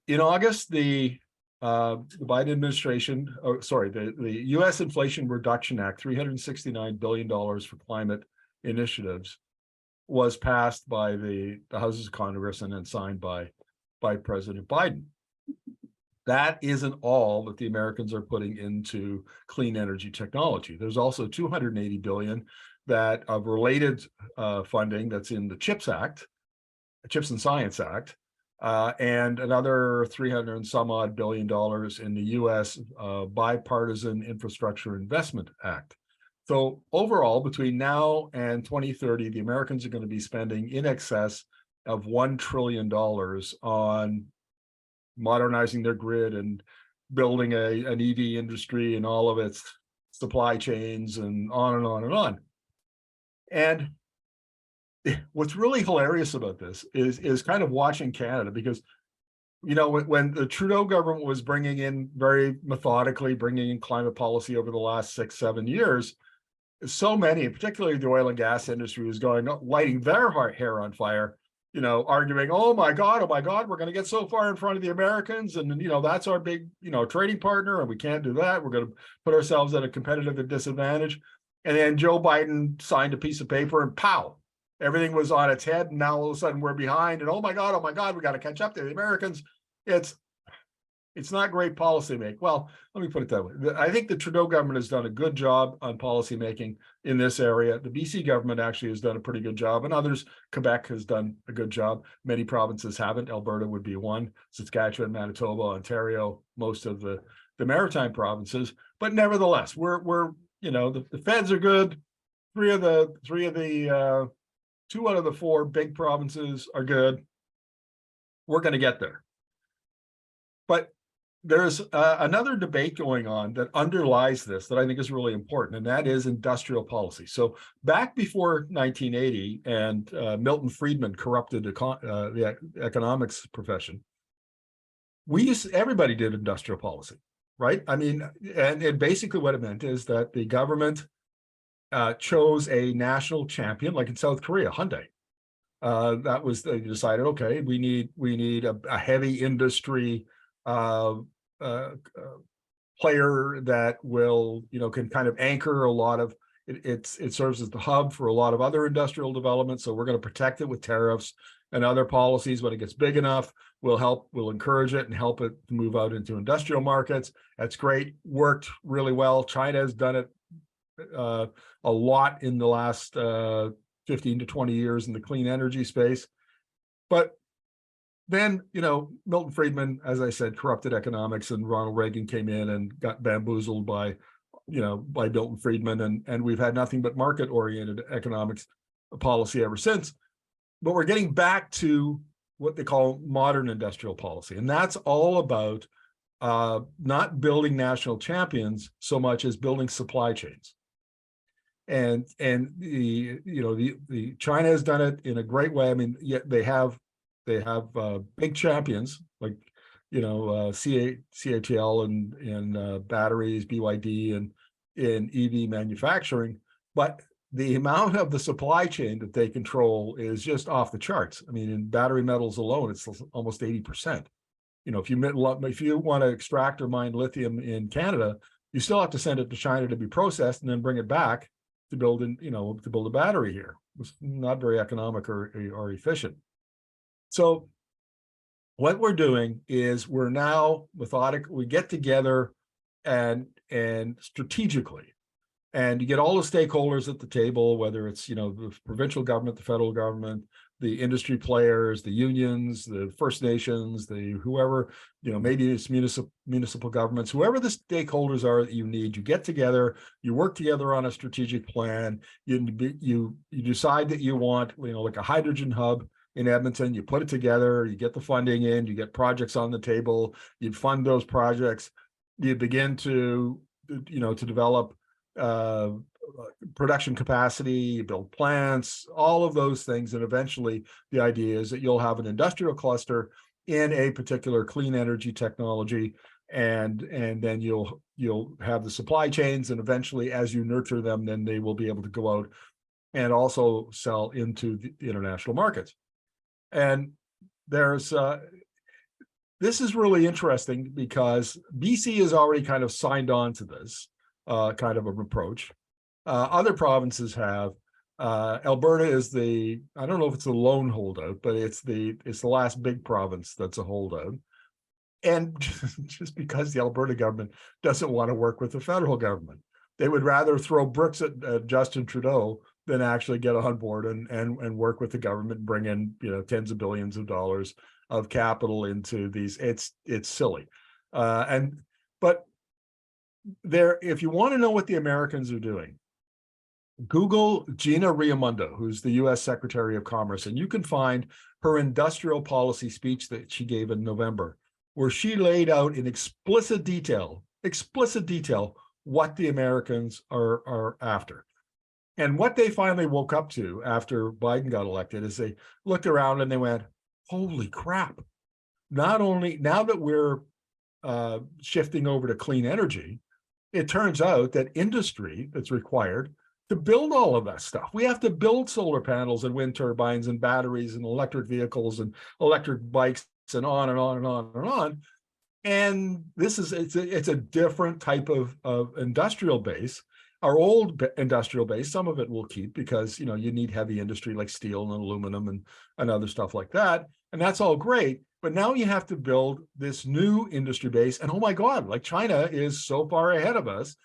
D: In August, the Biden administration, the U.S. Inflation Reduction Act, $369 billion for climate initiatives, was passed by the Houses of Congress and then signed by President Biden. That isn't all that the Americans are putting into clean energy technology. There's also $280 billion that of related funding that's in the CHIPS and Science Act, and another 300 and some odd $billion in the US Bipartisan Infrastructure Investment Act. So overall, between now and 2030, the Americans are going to be spending in excess of $1 trillion on modernizing their grid and building an EV industry and all of its supply chains and on and on and on. And what's really hilarious about this is kind of watching Canada, because, you know, when the Trudeau government was bringing in very methodically, bringing in climate policy over the last 6-7 years, so many, particularly the oil and gas industry, was going, lighting their hair on fire, you know, arguing, oh my God, we're going to get so far in front of the Americans. And, you know, that's our big, you know, trading partner, and we can't do that. We're going to put ourselves at a competitive disadvantage. And then Joe Biden signed a piece of paper and pow, everything was on its head. And now all of a sudden we're behind, and oh my God, we got to catch up to the Americans. It's not great policy making. Well, let me put it that way. I think the Trudeau government has done a good job on policy making in this area. The BC government actually has done a pretty good job, and others, Quebec has done a good job. Many provinces haven't. Alberta would be one, Saskatchewan, Manitoba, Ontario, most of the maritime provinces. But nevertheless, we're you know, the feds are good. Two out of the 4 big provinces are good. We're going to get there. But there's another debate going on that underlies this that I think is really important, and that is industrial policy. So back before 1980 and Milton Friedman corrupted the economics profession, everybody did industrial policy, right? I mean, and basically what it meant is that the government chose a national champion, like in South Korea, Hyundai. They decided, okay, we need a heavy industry player that will, you know, can kind of anchor a lot of it serves as the hub for a lot of other industrial development. So we're going to protect it with tariffs and other policies. When it gets big enough, we'll encourage it and help it move out into industrial markets. That's great. Worked really well. China has done it a lot in the last 15 to 20 years in the clean energy space. But then, you know, Milton Friedman, as I said, corrupted economics, and Ronald Reagan came in and got bamboozled by Milton Friedman, and we've had nothing but market-oriented economics policy ever since. But we're getting back to what they call modern industrial policy, and that's all about not building national champions so much as building supply chains. And the China has done it in a great way. I mean, yet they have big champions like, you know, CATL and batteries, BYD, and in EV manufacturing. But the amount of the supply chain that they control is just off the charts. I mean, in battery metals alone, it's almost 80%. You know, if you want to extract or mine lithium in Canada, you still have to send it to China to be processed and then bring it back to build a battery here. It's not very economic or efficient. So what we're doing is we're now methodic. We get together and strategically, and you get all the stakeholders at the table, whether it's, you know, the provincial government, the federal government, the industry players, the unions, the First Nations, the whoever, you know, maybe it's municipal governments, whoever the stakeholders are that you need. You get together, you work together on a strategic plan. You decide that you want, you know, like a hydrogen hub in Edmonton. You put it together, you get the funding in, you get projects on the table, you fund those projects, you begin to, you know, to develop production capacity, you build plants, all of those things. And eventually the idea is that you'll have an industrial cluster in a particular clean energy technology, and then you'll have the supply chains, and eventually as you nurture them, then they will be able to go out and also sell into the international markets. And there's this is really interesting because BC has already kind of signed on to this kind of an approach. Other provinces have. Alberta is I don't know if it's a lone holdout, but it's the last big province that's a holdout. And just because the Alberta government doesn't want to work with the federal government, they would rather throw bricks at Justin Trudeau than actually get on board and work with the government and bring in, you know, tens of billions of dollars of capital into these. It's silly. But there, if you want to know what the Americans are doing, Google Gina Raimondo, who's the US Secretary of Commerce, and you can find her industrial policy speech that she gave in November, where she laid out in explicit detail, what the Americans are after. And what they finally woke up to after Biden got elected is they looked around and they went, holy crap. Not only, now that we're shifting over to clean energy, it turns out that industry that's required to build all of that stuff. We have to build solar panels and wind turbines and batteries and electric vehicles and electric bikes and on and on and on and on. And this is, it's a different type of industrial base. Our old industrial base, some of it will keep because, you know, you need heavy industry like steel and aluminum and other stuff like that. And that's all great. But now you have to build this new industry base. And oh my God, like China is so far ahead of us.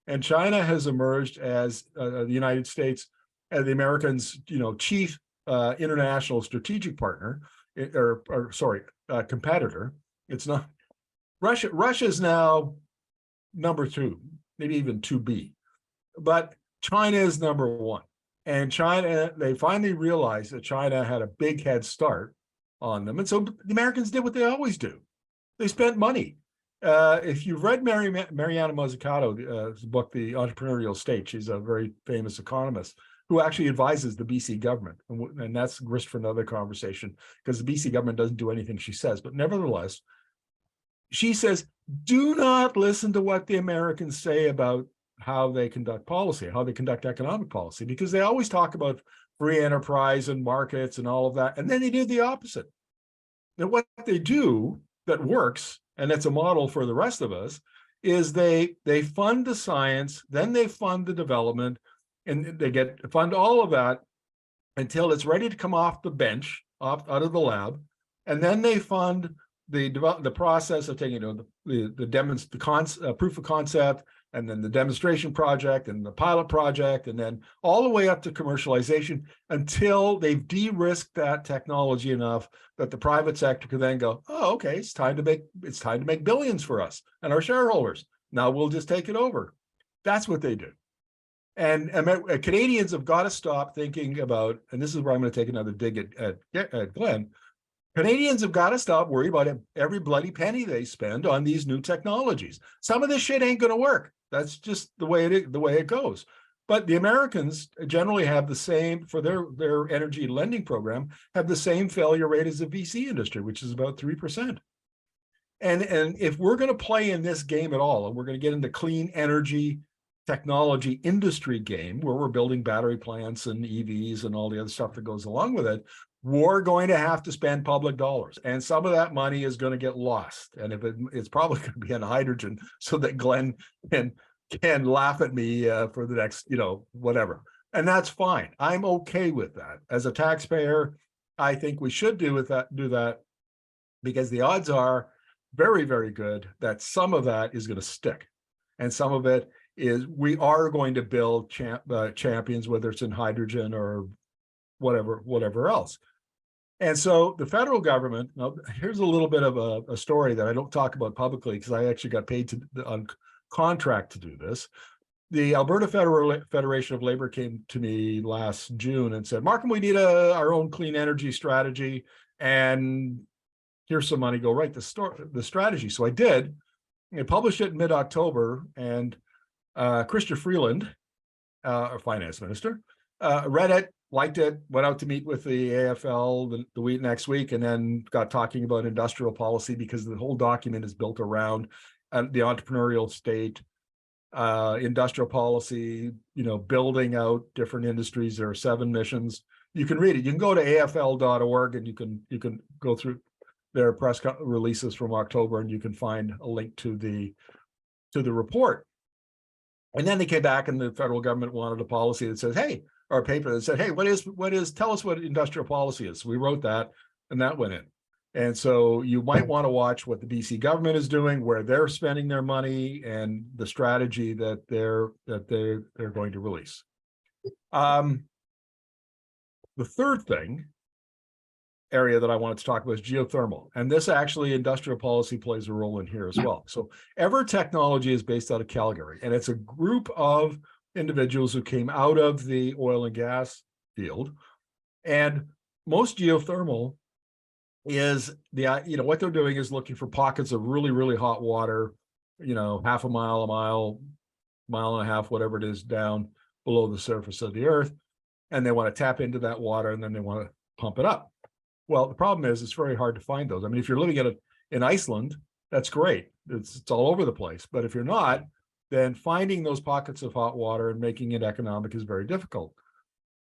D: And China has emerged as the United States, as the Americans, you know, chief international strategic partner, competitor. It's not Russia. Russia's now number 2, maybe even 2B, but China is number 1. And China, they finally realized that China had a big head start on them. And so the Americans did what they always do. They spent money. If you've read Mariana Mazzucato's book, The Entrepreneurial State, she's a very famous economist who actually advises the BC government. And that's grist for another conversation because the BC government doesn't do anything she says. But nevertheless, she says, do not listen to what the Americans say about how they conduct policy, how they conduct economic policy, because they always talk about free enterprise and markets and all of that. And then they do the opposite. And what they do that works, and it's a model for the rest of us, is they fund the science, then they fund the development, and they fund all of that until it's ready to come off the bench, out of the lab, and then they fund the process of taking, you know, the proof of concept, and then the demonstration project and the pilot project, and then all the way up to commercialization until they've de-risked that technology enough that the private sector can then go, oh, okay, it's time to make billions for us and our shareholders. Now we'll just take it over. That's what they do. And Canadians have got to stop thinking about, and this is where I'm going to take another dig at Glenn. Canadians have got to stop worrying about every bloody penny they spend on these new technologies. Some of this shit ain't going to work. That's just the way it goes. But the Americans generally have the same, for their energy lending program, have the same failure rate as the VC industry, which is about 3%. And if we're going to play in this game at all, and we're going to get into clean energy technology industry game where we're building battery plants and EVs and all the other stuff that goes along with it, we're going to have to spend public dollars, and some of that money is going to get lost. And if it's probably going to be on hydrogen, so that Glenn can laugh at me for the next, you know, whatever. And that's fine. I'm okay with that. As a taxpayer, I think we should do that because the odds are very, very good that some of that is going to stick, and some of it is we are going to build champions, whether it's in hydrogen or whatever else. And so the federal government, now here's a little bit of a story that I don't talk about publicly because I actually got paid on contract to do this. The Alberta Federation of Labor came to me last June and said, Markham, we need our own clean energy strategy, and here's some money, go write the strategy. So I did. I published it in mid-October, and Chrystia Freeland, our finance minister, read it, liked it, went out to meet with the AFL the week next week, and then got talking about industrial policy because the whole document is built around the entrepreneurial state, industrial policy, you know, building out different industries. There are 7 missions. You can read it. You can go to afl.org and you can go through their press releases from October, and you can find a link to the report. And then they came back, and the federal government wanted a policy that says, hey, or a paper that said, hey, tell us what industrial policy is. So we wrote that, and that went in. And so you might want to watch what the BC government is doing, where they're spending their money, and the strategy that they're going to release. The third thing area that I wanted to talk about is geothermal. And this actually, industrial policy plays a role in here as well. So Ever Technology is based out of Calgary, and it's a group of individuals who came out of the oil and gas field. And most geothermal is what they're doing is looking for pockets of really, really hot water, half a mile, mile and a half, whatever it is, down below the surface of the earth. And they want to tap into that water, and then they want to pump it up. Well, the problem is it's very hard to find those. I mean, if you're living in Iceland, that's great. It's all over the place. But if you're not, then finding those pockets of hot water and making it economic is very difficult.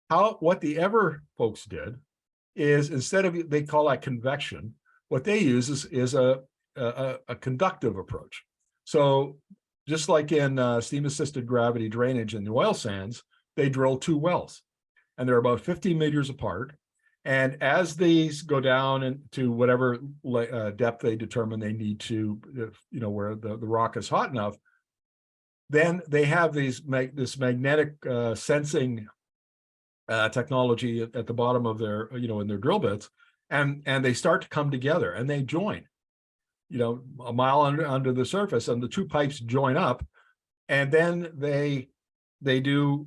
D: What the Ever folks did is, instead of, they call that convection, what they use is a conductive approach. So just like in steam-assisted gravity drainage in the oil sands, they drill 2 wells, and they're about 50 meters apart. And as these go down into whatever depth they determine they need to, where the rock is hot enough, then they have this magnetic sensing technology at the bottom of their, in their drill bits, and they start to come together and they join, a mile under the surface, and the 2 pipes join up, and then they do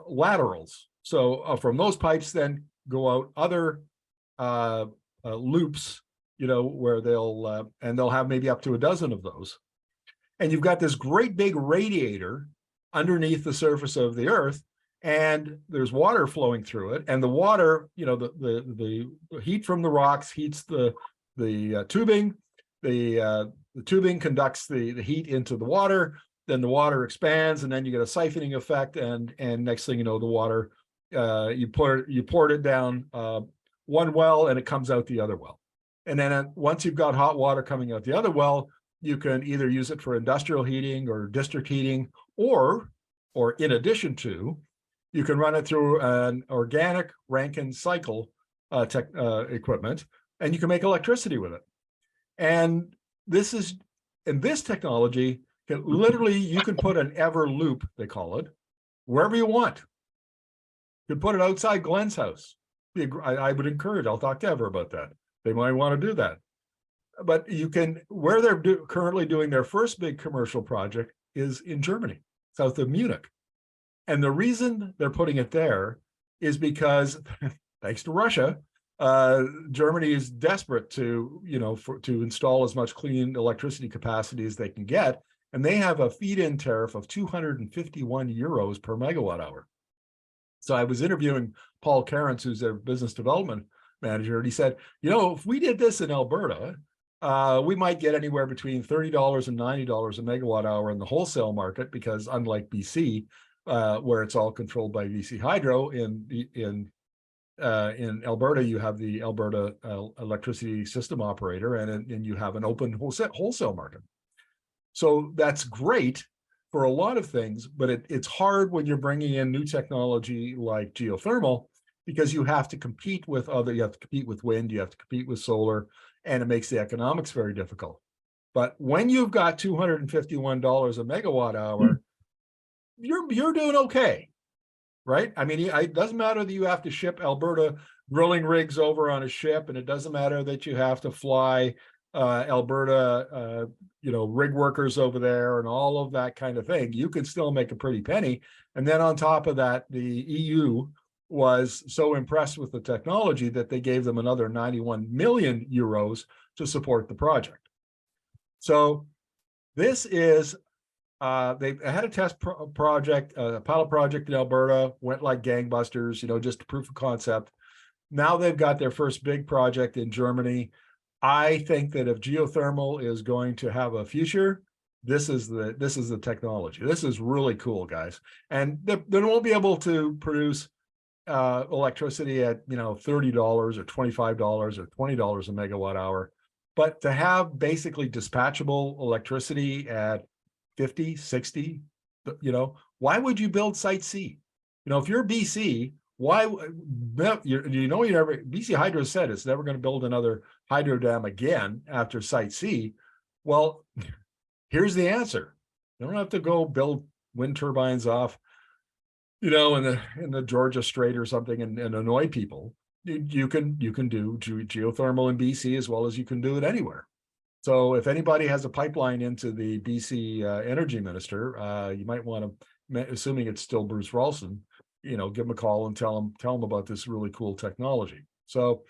D: laterals. So from those pipes then go out other loops, where they'll have maybe up to a dozen of those. And you've got this great big radiator underneath the surface of the earth, and there's water flowing through it. And the water, the heat from the rocks heats the tubing. The tubing conducts the heat into the water. Then the water expands, and then you get a siphoning effect. And next thing you know, the water, you poured it down one well, and it comes out the other well. And then once you've got hot water coming out the other well, you can either use it for industrial heating or district heating, or in addition to, you can run it through an organic Rankine cycle equipment, and you can make electricity with it. And this technology can literally, you can put an Ever loop, they call it, wherever you want. You can put it outside Glenn's house. I would encourage, I'll talk to Ever about that. They might want to do that. But you can, where they're currently doing their first big commercial project is in Germany, south of Munich. And the reason they're putting it there is because, thanks to Russia, Germany is desperate to install as much clean electricity capacity as they can get. And they have a feed-in tariff of 251 euros per megawatt hour. So I was interviewing Paul Cairns, who's their business development manager, and he said, if we did this in Alberta, we might get anywhere between $30 and $90 a megawatt hour in the wholesale market, because unlike BC, where it's all controlled by BC Hydro, in Alberta, you have the Alberta electricity system operator, and you have an open wholesale market. So that's great for a lot of things, but it's hard when you're bringing in new technology like geothermal, because you have to compete with you have to compete with wind, you have to compete with solar, and it makes the economics very difficult. But when you've got $251 a megawatt hour, you're doing okay, right? I mean, it doesn't matter that you have to ship Alberta drilling rigs over on a ship, and it doesn't matter that you have to fly Alberta, rig workers over there and all of that kind of thing. You can still make a pretty penny. And then on top of that, the EU was so impressed with the technology that they gave them another 91 million euros to support the project. So this is, they had a test project, a pilot project in Alberta, went like gangbusters, just a proof of concept. Now they've got their first big project in Germany. I think that if geothermal is going to have a future, this is the technology. This is really cool, guys. And they won't be able to produce electricity at $30 or $25 or $20 a megawatt hour, but to have basically dispatchable electricity at 50, 60, why would you build Site C? If you're BC, why, BC Hydro said it's never going to build another hydro dam again after Site C. Well, here's the answer. You don't have to go build wind turbines off, in the Georgia Strait or something and annoy people. you can do geothermal in BC as well as you can do it anywhere. So if anybody has a pipeline into the BC energy minister, you might want to, assuming it's still Bruce Ralston, give him a call and tell him about this really cool technology. So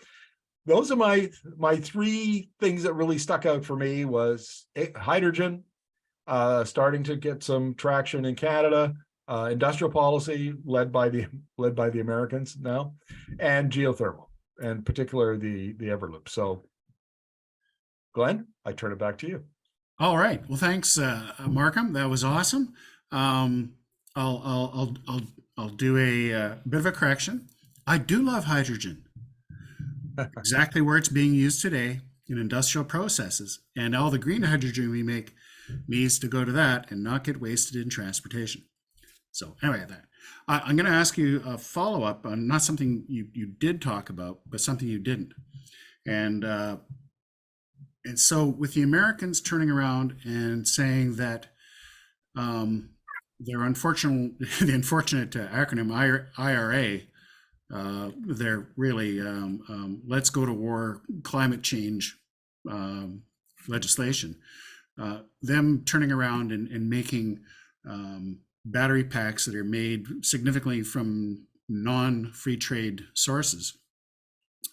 D: those are my three things that really stuck out for me was hydrogen, starting to get some traction in Canada, industrial policy led by the Americans now, and geothermal, and particularly the Everloop. So, Glenn, I turn it back to you.
A: All right. Well, thanks, Markham. That was awesome. I'll do a bit of a correction. I do love hydrogen. Exactly where it's being used today in industrial processes, and all the green hydrogen we make needs to go to that and not get wasted in transportation. So anyway, I'm going to ask you a follow-up on not something you did talk about, but something you didn't. And so with the Americans turning around and saying that the unfortunate acronym IRA, they're really let's go to war climate change legislation, them turning around and making battery packs that are made significantly from non-free trade sources.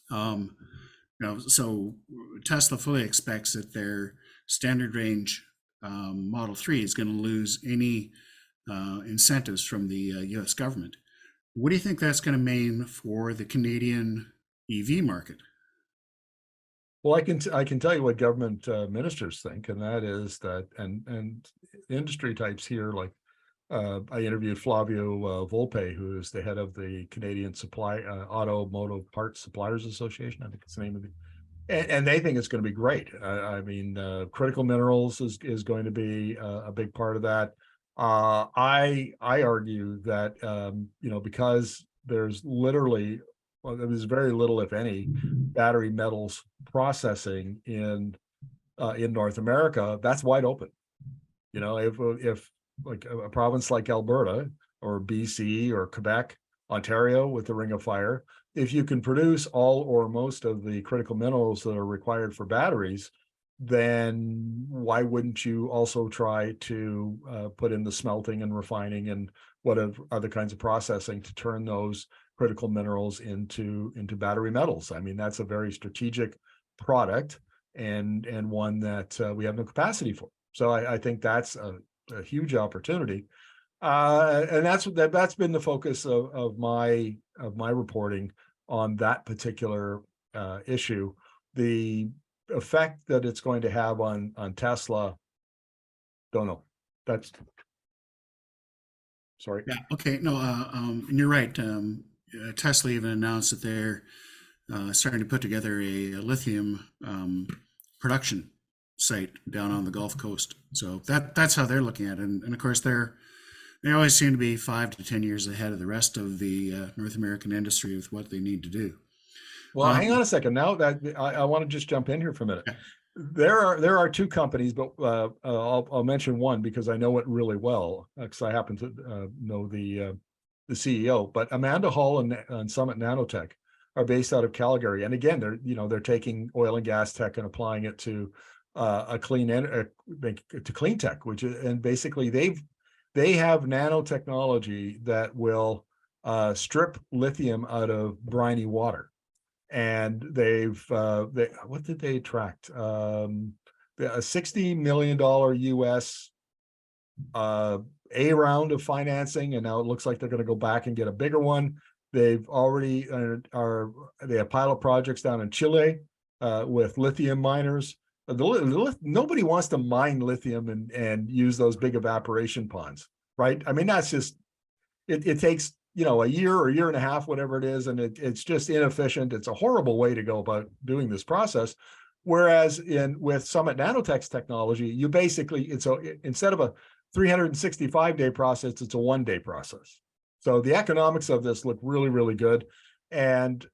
A: So Tesla fully expects that their standard range Model 3 is going to lose any incentives from the US government. What do you think that's going to mean for the Canadian EV market?
D: Well, I can tell you what government ministers think, and that is that, and industry types here, like I interviewed Flavio Volpe, who is the head of the Canadian Automotive Parts Suppliers Association, I think it's the name of it, and they think it's going to be great. I mean, critical minerals is going to be a big part of that. I argue that because there's very little, if any, battery metals processing in North America, that's wide open. If like a province like Alberta or BC or Quebec, Ontario with the Ring of Fire, if you can produce all or most of the critical minerals that are required for batteries, then why wouldn't you also try to put in the smelting and refining and whatever other kinds of processing to turn those critical minerals into battery metals? I mean, that's a very strategic product and one that we have no capacity for. So I think that's a huge opportunity, and that's been the focus of my reporting on that particular issue. The effect that it's going to have on Tesla, don't know. That's sorry.
A: Yeah. Okay. No. And you're right. Tesla even announced that they're starting to put together a lithium production site down on the Gulf Coast. So that's how they're looking at it. And of course, they always seem to be 5 to 10 years ahead of the rest of the North American industry with what they need to do.
D: Well, hang on a second. Now that I want to just jump in here for a minute.
A: Yeah.
D: There are two companies, but I'll mention one because I know it really well because I happen to know the CEO. But Amanda Hall and Summit Nanotech are based out of Calgary, and again, they're taking oil and gas tech and applying it to clean tech, which is, and basically they have nanotechnology that will strip lithium out of briny water. And what did they attract? A $60 million US A round of financing, and now it looks like they're going to go back and get a bigger one. They've already they have pilot projects down in Chile with lithium miners. Nobody wants to mine lithium and use those big evaporation ponds, right? I mean, that's just it takes a year or a year and a half, whatever it is, and it's just inefficient. It's a horrible way to go about doing this process. Whereas with Summit Nanotech's technology, you basically instead of a 365-day process, it's a 1-day process. So the economics of this look really, really good, and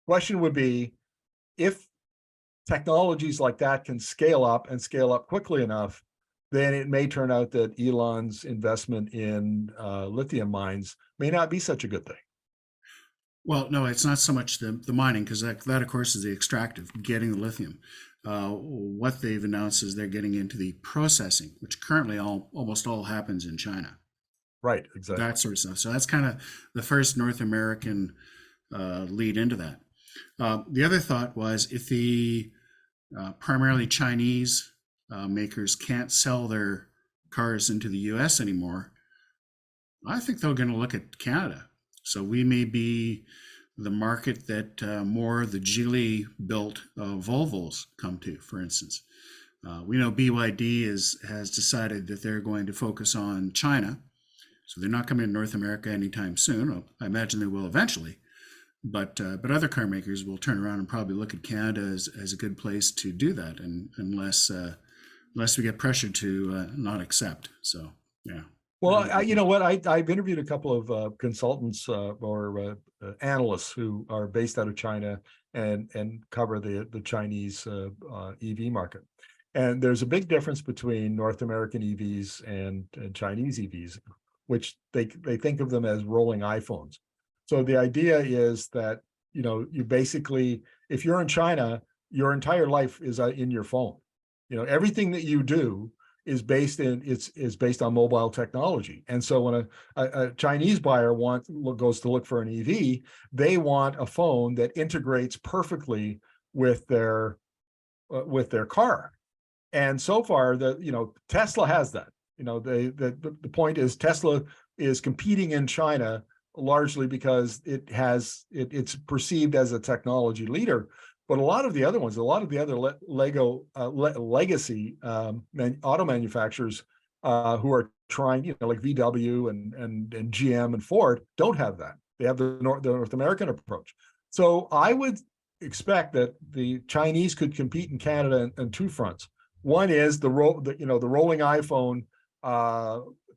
D: question would be, if technologies like that can scale up and scale up quickly enough, then it may turn out that Elon's investment in lithium mines may not be such a good thing.
A: Well, no, it's not so much the mining, because that of course is the extractive, getting the lithium. What they've announced is they're getting into the processing, which currently almost all happens in China.
D: Right, exactly.
A: That sort of stuff. So that's kind of the first North American lead into that. The other thought was, if the primarily Chinese makers can't sell their cars into the US anymore, I think they're going to look at Canada. So we may be the market that more of the Geely built Volvos come to, for instance. We know BYD has decided that they're going to focus on China. So they're not coming to North America anytime soon. I imagine they will eventually. But other car makers will turn around and probably look at Canada as a good place to do that, and unless we get pressured to not accept. So, yeah.
D: Well, you know what? I've interviewed a couple of consultants or analysts who are based out of China and cover the Chinese EV market. And there's a big difference between North American EVs and Chinese EVs, which they think of them as rolling iPhones. So the idea is that, you know, you basically, if you're in China, your entire life is in your phone. You know, everything that you do is based on mobile technology. And so when a Chinese buyer goes to look for an EV, they want a phone that integrates perfectly with their car. And so far, Tesla has that. You know, the point is, Tesla is competing in China largely because it's perceived as a technology leader. But a lot of the other legacy auto manufacturers who are trying, like VW and GM and Ford, don't have that. They have the North American approach. So I would expect that the Chinese could compete in Canada on two fronts. One is the rolling iPhone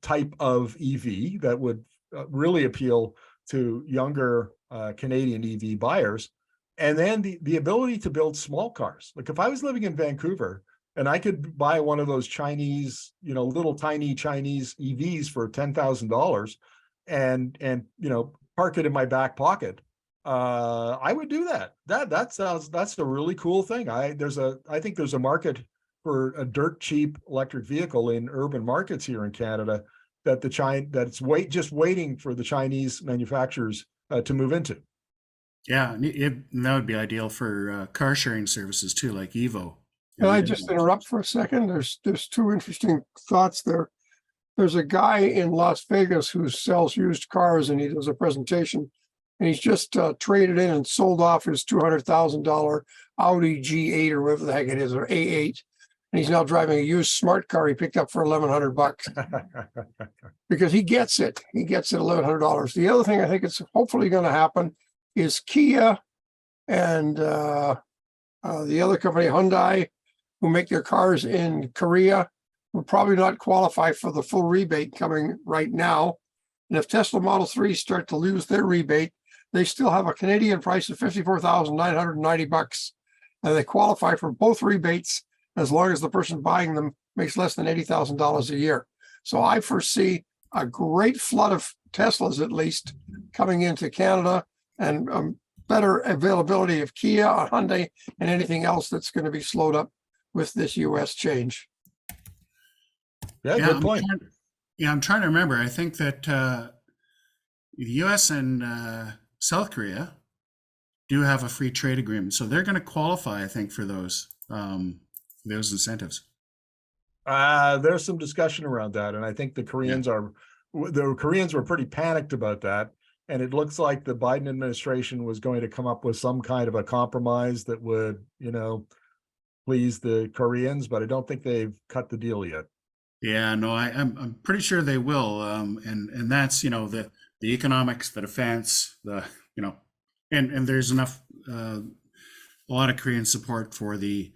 D: type of EV that would really appeal to younger Canadian EV buyers. And then the ability to build small cars. Like if I was living in Vancouver and I could buy one of those Chinese, little tiny Chinese EVs for $10,000 and park it in my back pocket, I would do that. That's a really cool thing. I think there's a market for a dirt cheap electric vehicle in urban markets here in Canada that it's just waiting for the Chinese manufacturers to move into.
A: Yeah, and that would be ideal for car sharing services too, like Evo.
G: Can I just interrupt for a second? There's two interesting thoughts there. There's a guy in Las Vegas who sells used cars, and he does a presentation, and he's just traded in and sold off his $200,000 Audi G8 or whatever the heck it is, or A8, and he's now driving a used smart car he picked up for $1,100 because he gets it. He gets it $1,100. The other thing I think it's hopefully going to happen is Kia and the other company, Hyundai, who make their cars in Korea, will probably not qualify for the full rebate coming right now. And if Tesla Model 3 start to lose their rebate, they still have a Canadian price of $54,990, and they qualify for both rebates as long as the person buying them makes less than $80,000 a year. So I foresee a great flood of Teslas, at least, coming into Canada, and better availability of Kia, Hyundai, and anything else that's going to be slowed up with this U.S. change.
D: Yeah, good point.
A: I'm trying to remember. I think that the U.S. and South Korea do have a free trade agreement, so they're going to qualify, I think, for those incentives.
D: There's some discussion around that, and I think the Koreans were pretty panicked about that. And it looks like the Biden administration was going to come up with some kind of a compromise that would, please the Koreans, but I don't think they've cut the deal yet.
A: Yeah, no, I'm pretty sure they will. And that's, the economics, the defense, and there's enough, a lot of Korean support for the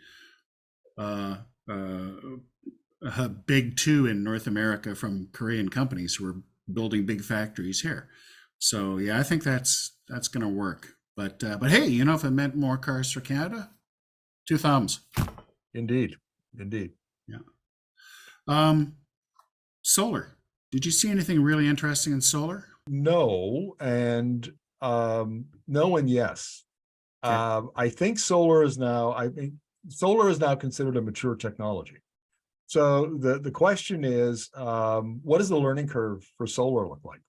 A: big two in North America from Korean companies who are building big factories here. So yeah, I think that's going to work. But hey, if it meant more cars for Canada, two thumbs.
D: Indeed.
A: Yeah. Solar. Did you see anything really interesting in solar?
D: No, and no and yes.
A: Okay.
D: I think solar is now considered a mature technology. So the question is, what does the learning curve for solar look like?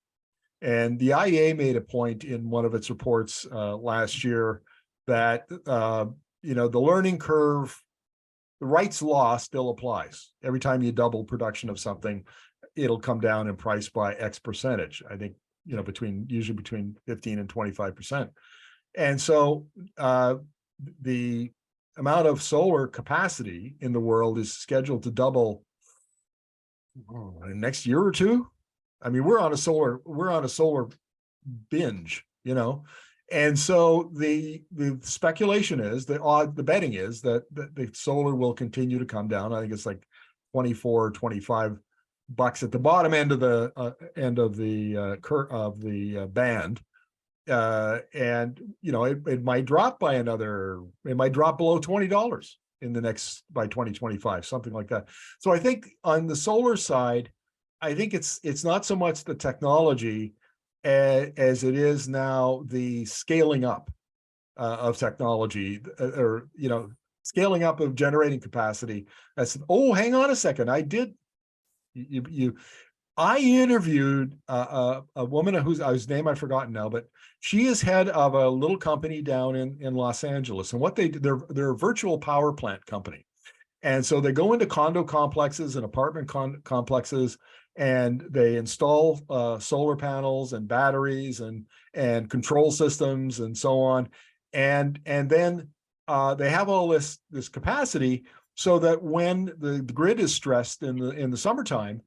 D: And the IEA made a point in one of its reports last year that the learning curve, the Wright's law still applies. Every time you double production of something, it'll come down in price by X percentage. I think usually between 15 and 25%. And so the amount of solar capacity in the world is scheduled to double in the next year or two. I mean, we're on a solar binge, and so the speculation is the betting is that the solar will continue to come down. I think it's like 24, 25 bucks at the bottom end of the band. And it might drop by it might drop below $20 by 2025, something like that. So I think on the solar side, I think it's not so much the technology as it is now the scaling up of technology, or scaling up of generating capacity. Hang on a second, I interviewed a woman whose name I've forgotten now, but she is head of a little company down in Los Angeles. And what they're a virtual power plant company. And so they go into condo complexes and apartment complexes, and they install solar panels and batteries and control systems and so on. And then they have all this capacity so that when the grid is stressed in the summertime,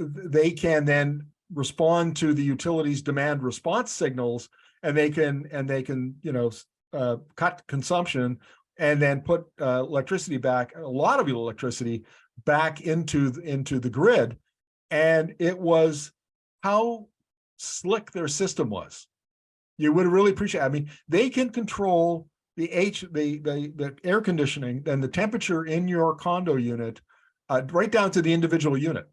D: they can then respond to the utilities' demand response signals, and they can cut consumption and then put electricity back, a lot of electricity back into the grid. And it was how slick their system was. You would really appreciate. I mean, they can control the air conditioning and the temperature in your condo unit right down to the individual unit.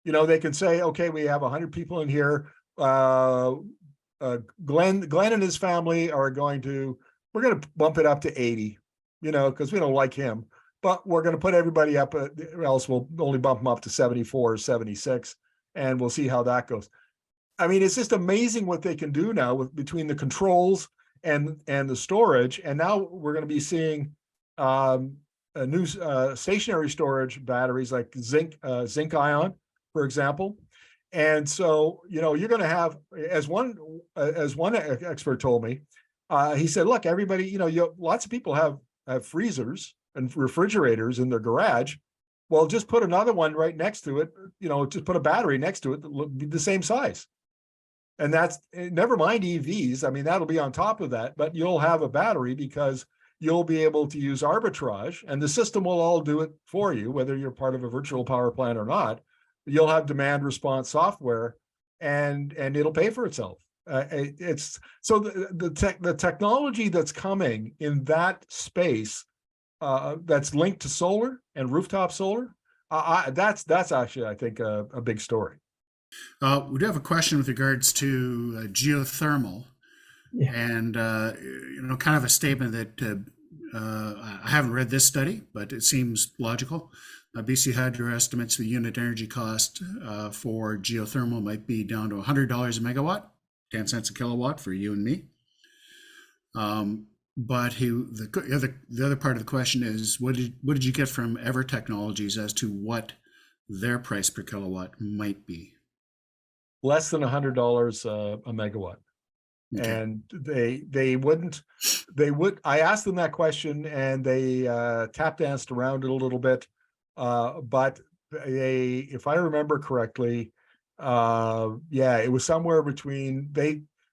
D: They can say, okay, we have 100 people in here. Glenn and his family we're going to bump it up to 80, because we don't like him, but we're going to put everybody up, else we'll only bump them up to 74 or 76, and we'll see how that goes. I mean, it's just amazing what they can do now between the controls and the storage. And now we're going to be seeing a new stationary storage batteries like zinc ion, for example. And so, you're going to have, as one expert told me, he said, look, everybody, lots of people have freezers and refrigerators in their garage. Well, just put another one right next to it, just put a battery next to it that will be the same size. And that's, never mind EVs. I mean, that'll be on top of that, but you'll have a battery because you'll be able to use arbitrage, and the system will all do it for you, whether you're part of a virtual power plant or not. You'll have demand response software, and it'll pay for itself. It's so the technology that's coming in that space that's linked to solar and rooftop solar. That's actually, I think, a big story.
A: We do have a question with regards to geothermal, and kind of a statement that I haven't read this study, but it seems logical. BC Hydro estimates the unit energy cost for geothermal might be down to $100 a megawatt, 10 cents a kilowatt for you and me. But the other part of the question is, what did you get from Ever Technologies as to what their price per kilowatt might be?
D: Less than $100 a megawatt. Okay. And they would. I asked them that question, and they tap danced around it a little bit. But if I remember correctly, it was somewhere between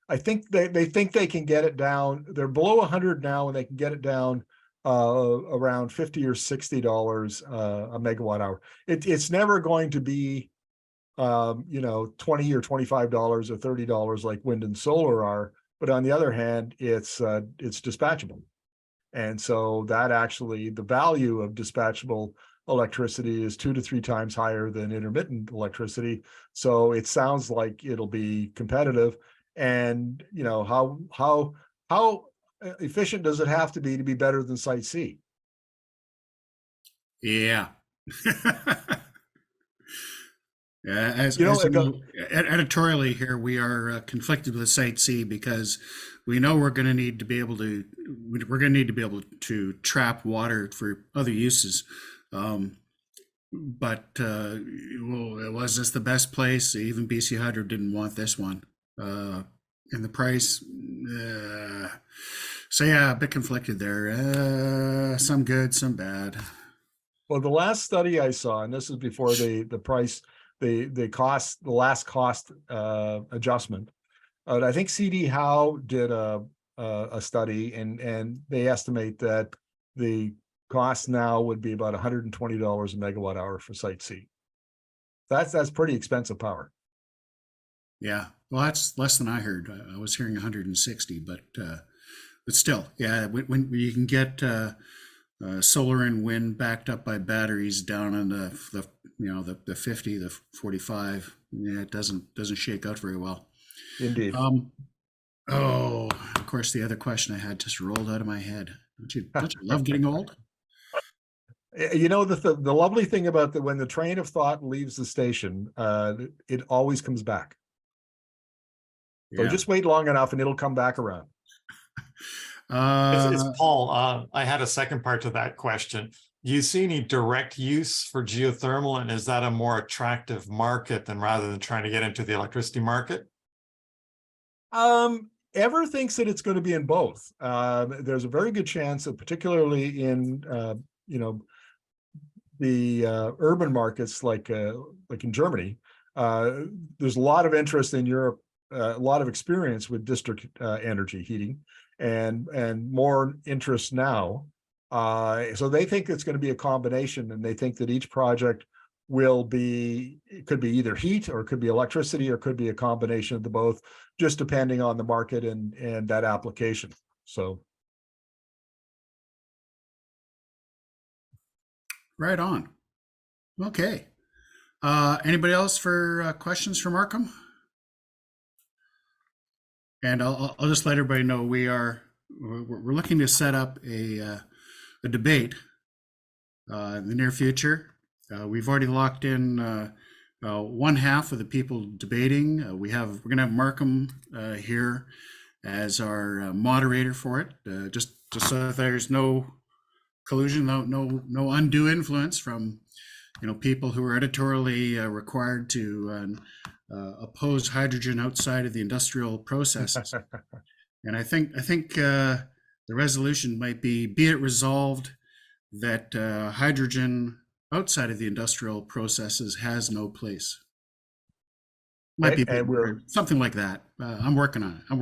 D: I think they think they can get it down. They're below 100 now, and they can get it down around $50 or $60 a megawatt hour. It's never going to be $20 or $25 or $30 like wind and solar are, but on the other hand, it's dispatchable. And so that actually, the value of dispatchable electricity is 2 to 3 times higher than intermittent electricity. So it sounds like it'll be competitive. And you know, how efficient does it have to be better than Site C?
A: Yeah. Yeah,
D: You know,
A: as you know, editorially here, we are conflicted with Site C because we know we're going to need to be able to trap water for other uses. But well, was this the best place? Even BC Hydro didn't want this one, and the price. So yeah, a bit conflicted there. Some good, some bad.
D: Well, the last study I saw, and this is before the price, the cost, the last cost adjustment. I think CD Howe did a study, and they estimate that the cost now would be about $120 a megawatt hour for Site C. That's pretty expensive power.
A: Yeah, well, that's less than I heard. I was hearing 160, but still, yeah, when you can get solar and wind backed up by batteries down in the 50, the 45, yeah, it doesn't shake out very well.
D: Indeed.
A: Oh, of course, the other question I had just rolled out of my head. Don't you love getting old?
D: You know, the lovely thing about when the train of thought leaves the station, it always comes back. So
A: Yeah.
D: just wait long enough and it'll come back around.
H: It's Paul. I had a second part to that question. Do you see any direct use for geothermal, and is that a more attractive market than rather than trying to get into the electricity market?
D: Ever thinks that it's going to be in both. There's a very good chance that particularly in the urban markets like in Germany, there's a lot of interest in Europe, a lot of experience with district energy heating, and more interest now. So they think it's going to be a combination, and they think that each project it could be either heat or it could be electricity or it could be a combination of the both, just depending on the market and that application. So.
A: Right on. Okay. Anybody else for questions for Markham? And I'll just let everybody know we're looking to set up a debate in the near future. We've already locked in one half of the people debating. We're going to have Markham here as our moderator for it, just so that there's no collusion, no undue influence from people who are editorially required to oppose hydrogen outside of the industrial processes. And I think the resolution might be it resolved that hydrogen outside of the industrial processes has no place. Might be something like that. I'm working on it.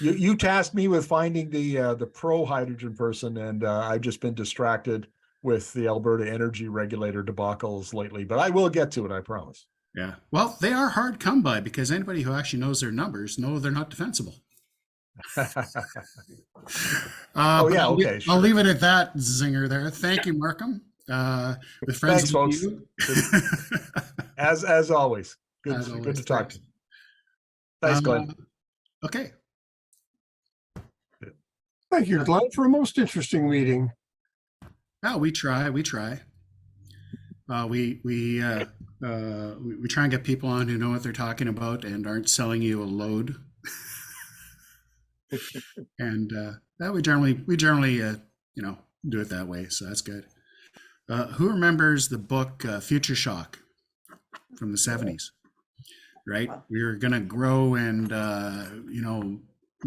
D: You tasked me with finding the pro hydrogen person, and I've just been distracted with the Alberta energy regulator debacles lately, but I will get to it, I promise.
A: Yeah. Well, they are hard come by because anybody who actually knows their numbers know they're not defensible.
D: Oh yeah, okay.
A: I'll leave it at that, Zinger. There. Thank you, Markham. The friends.
D: Thanks, folks. As always. Good to talk to you. Thanks, Glenn.
A: Okay.
G: Thank you, Glenn, for a most interesting meeting.
A: Oh, we try. We try and get people on who know what they're talking about and aren't selling you a load. And we generally do it that way. So that's good. Who remembers the book Future Shock from the 70s? Right, we were going to grow and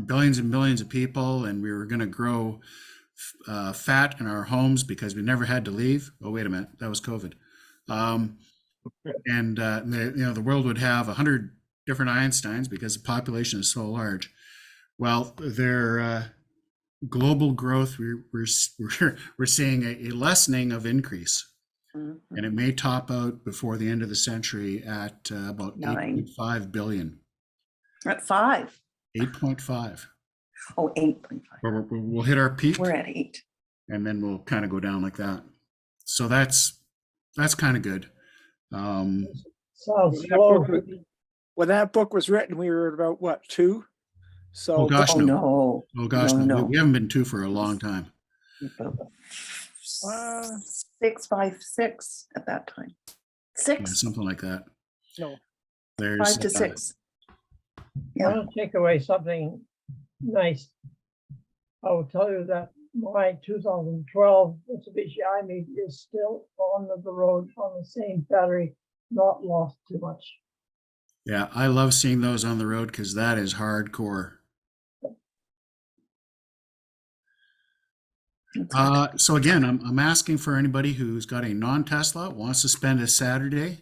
A: billions and billions of people, and we were going to grow fat in our homes because we never had to leave. Oh, wait a minute, that was COVID. And the world would have 100 different Einsteins because the population is so large. Well, their global growth, we're seeing a lessening of increase. Mm-hmm. And it may top out before the end of the century at about 8.5 billion.
I: At 5.
A: 8.5.
I: Oh, 8.5.
A: We'll hit our peak.
I: We're at 8.
A: And then we'll kind of go down like that. So that's kind of good.
J: Sounds
K: When that
J: slow.
K: book was- when that book was written, we were about what, 2? So
A: Oh gosh,
I: Oh,
A: no.
I: no.
A: Oh gosh,
I: No,
A: no.
I: no.
A: We haven't been 2 for a long time.
K: Uh,
I: 6, 5, 6 at that time.
A: Yeah,
I: 6,
A: something like that.
K: no,
A: There's
I: 5 to 6.
J: I
I: Yeah.
J: want to take away something nice. I will tell you that my 2012 Mitsubishi i-MiEV is still on the road on the same battery, not lost too much.
A: Yeah, I love seeing those on the road because that is hardcore. So again, I'm asking for anybody who's got a non-Tesla, wants to spend a Saturday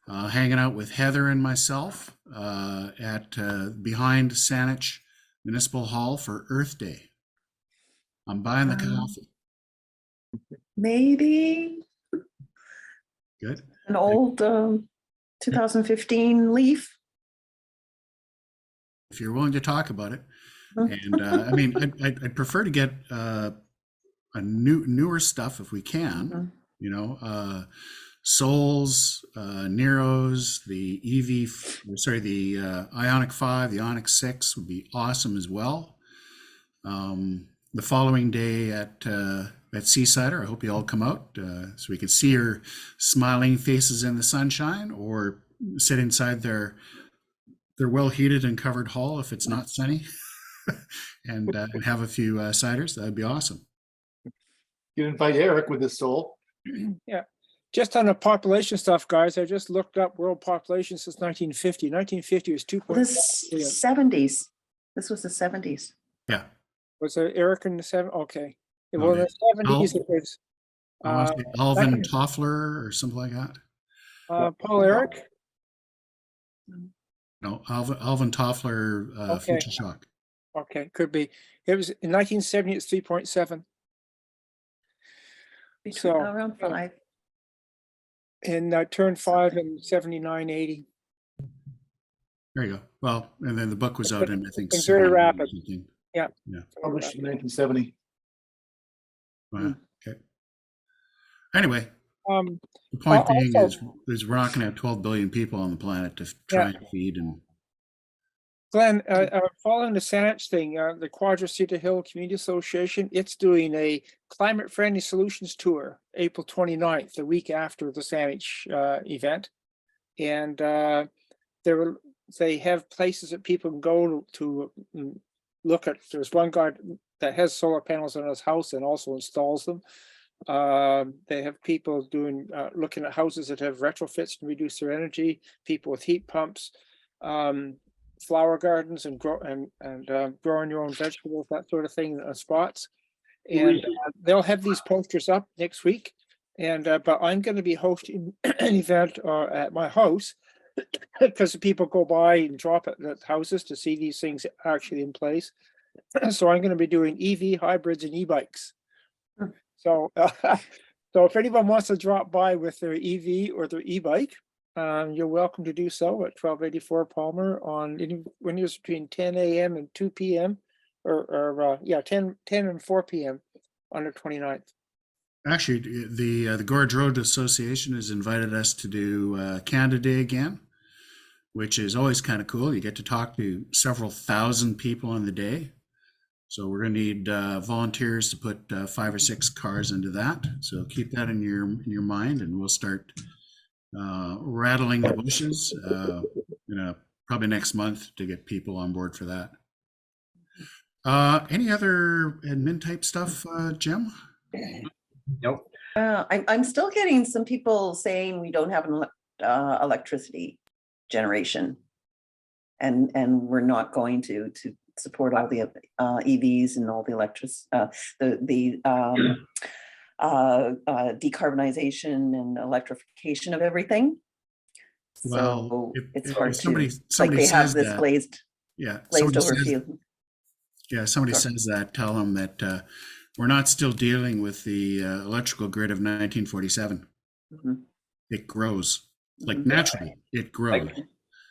A: hanging out with Heather and myself at behind Saanich Municipal Hall for Earth Day. I'm buying the coffee.
I: Maybe
A: Good.
I: an old 2015 Leaf.
A: If you're willing to talk about it. And I mean, I'd prefer to get a newer stuff if we can. You know, Souls, Neros, the the Ioniq 5, the Ioniq 6 would be awesome as well. The following day at Seasider, I hope you all come out so we can see your smiling faces in the sunshine, or sit inside their well heated and covered hall if it's not sunny, and have a few ciders. That'd be awesome.
L: You invite Eric with his soul.
K: yeah. Just on the population stuff, guys, I just looked up world population since 1950. 1950 was 2.1
I: This
K: billion.
I: 70s. This was the 70s.
A: Yeah.
K: Was there Eric in the 7? Okay.
A: No,
K: Well, in the 70s,
A: Al-
K: it was
A: I want to say Alvin
K: second-
A: Toffler or something like that.
K: Paul Eric.
A: No, Alvin Toffler,
K: Okay.
A: Future Shock.
K: Okay, could be. It was in 1970, it's 3.7.
I: Between
K: So,
I: around 5.
K: And turned 5 in 79, 80.
A: There you go. Well, and then the book was out in, I think,
K: Been very
A: 70 or
K: rapid.
A: something.
K: Yeah.
A: Yeah.
L: Published in 1970.
A: Wow. Okay. Anyway,
K: Um,
A: the point being
K: also-
A: is we're not going to have 12 billion people on the planet to try
K: Yeah.
A: and feed. And
K: Glenn, following the Saanich thing, the Quadra Cedar Hill Community Association, it's doing a climate friendly solutions tour, April 29th, the week after the Saanich event. And they have places that people can go to look at. There's one guy that has solar panels on his house and also installs them. They have people doing looking at houses that have retrofits and reduce their energy, people with heat pumps, flower gardens and growing your own vegetables, that sort of thing, spots. And they'll have these posters up next week. And but I'm going to be hosting an event at my house because people go by and drop at the houses to see these things actually in place. So I'm going to be doing EV hybrids and e-bikes. So, so if anyone wants to drop by with their EV or their e-bike, you're welcome to do so at 1284 Palmer when it's between 10 a.m. and 2 p.m. or 10 and 4 p.m. on the 29th.
A: actually, the Gorge Road Association has invited us to do Canada Day again, which is always kind of cool. You get to talk to several thousand people on the day. So we're going to need volunteers to put 5 or 6 cars into that. So keep that in your mind, and we'll start rattling the bushes, probably next month to get people on board for that. Any other admin type stuff, Jim?
B: Nope.
I: I'm still getting some people saying we don't have an electricity generation, and we're not going to support all the EVs and all the decarbonization and electrification of everything.
A: Well,
I: So
A: if
I: it's hard
A: somebody
I: to, like they have
A: says
I: this
A: that,
I: glazed
A: somebody
I: over
A: says,
I: field.
A: somebody
I: Sorry.
A: says that, tell them that we're not still dealing with the electrical grid of 1947.
I: Mhm.
A: It grows, like
I: Mhm.
A: naturally, it grows.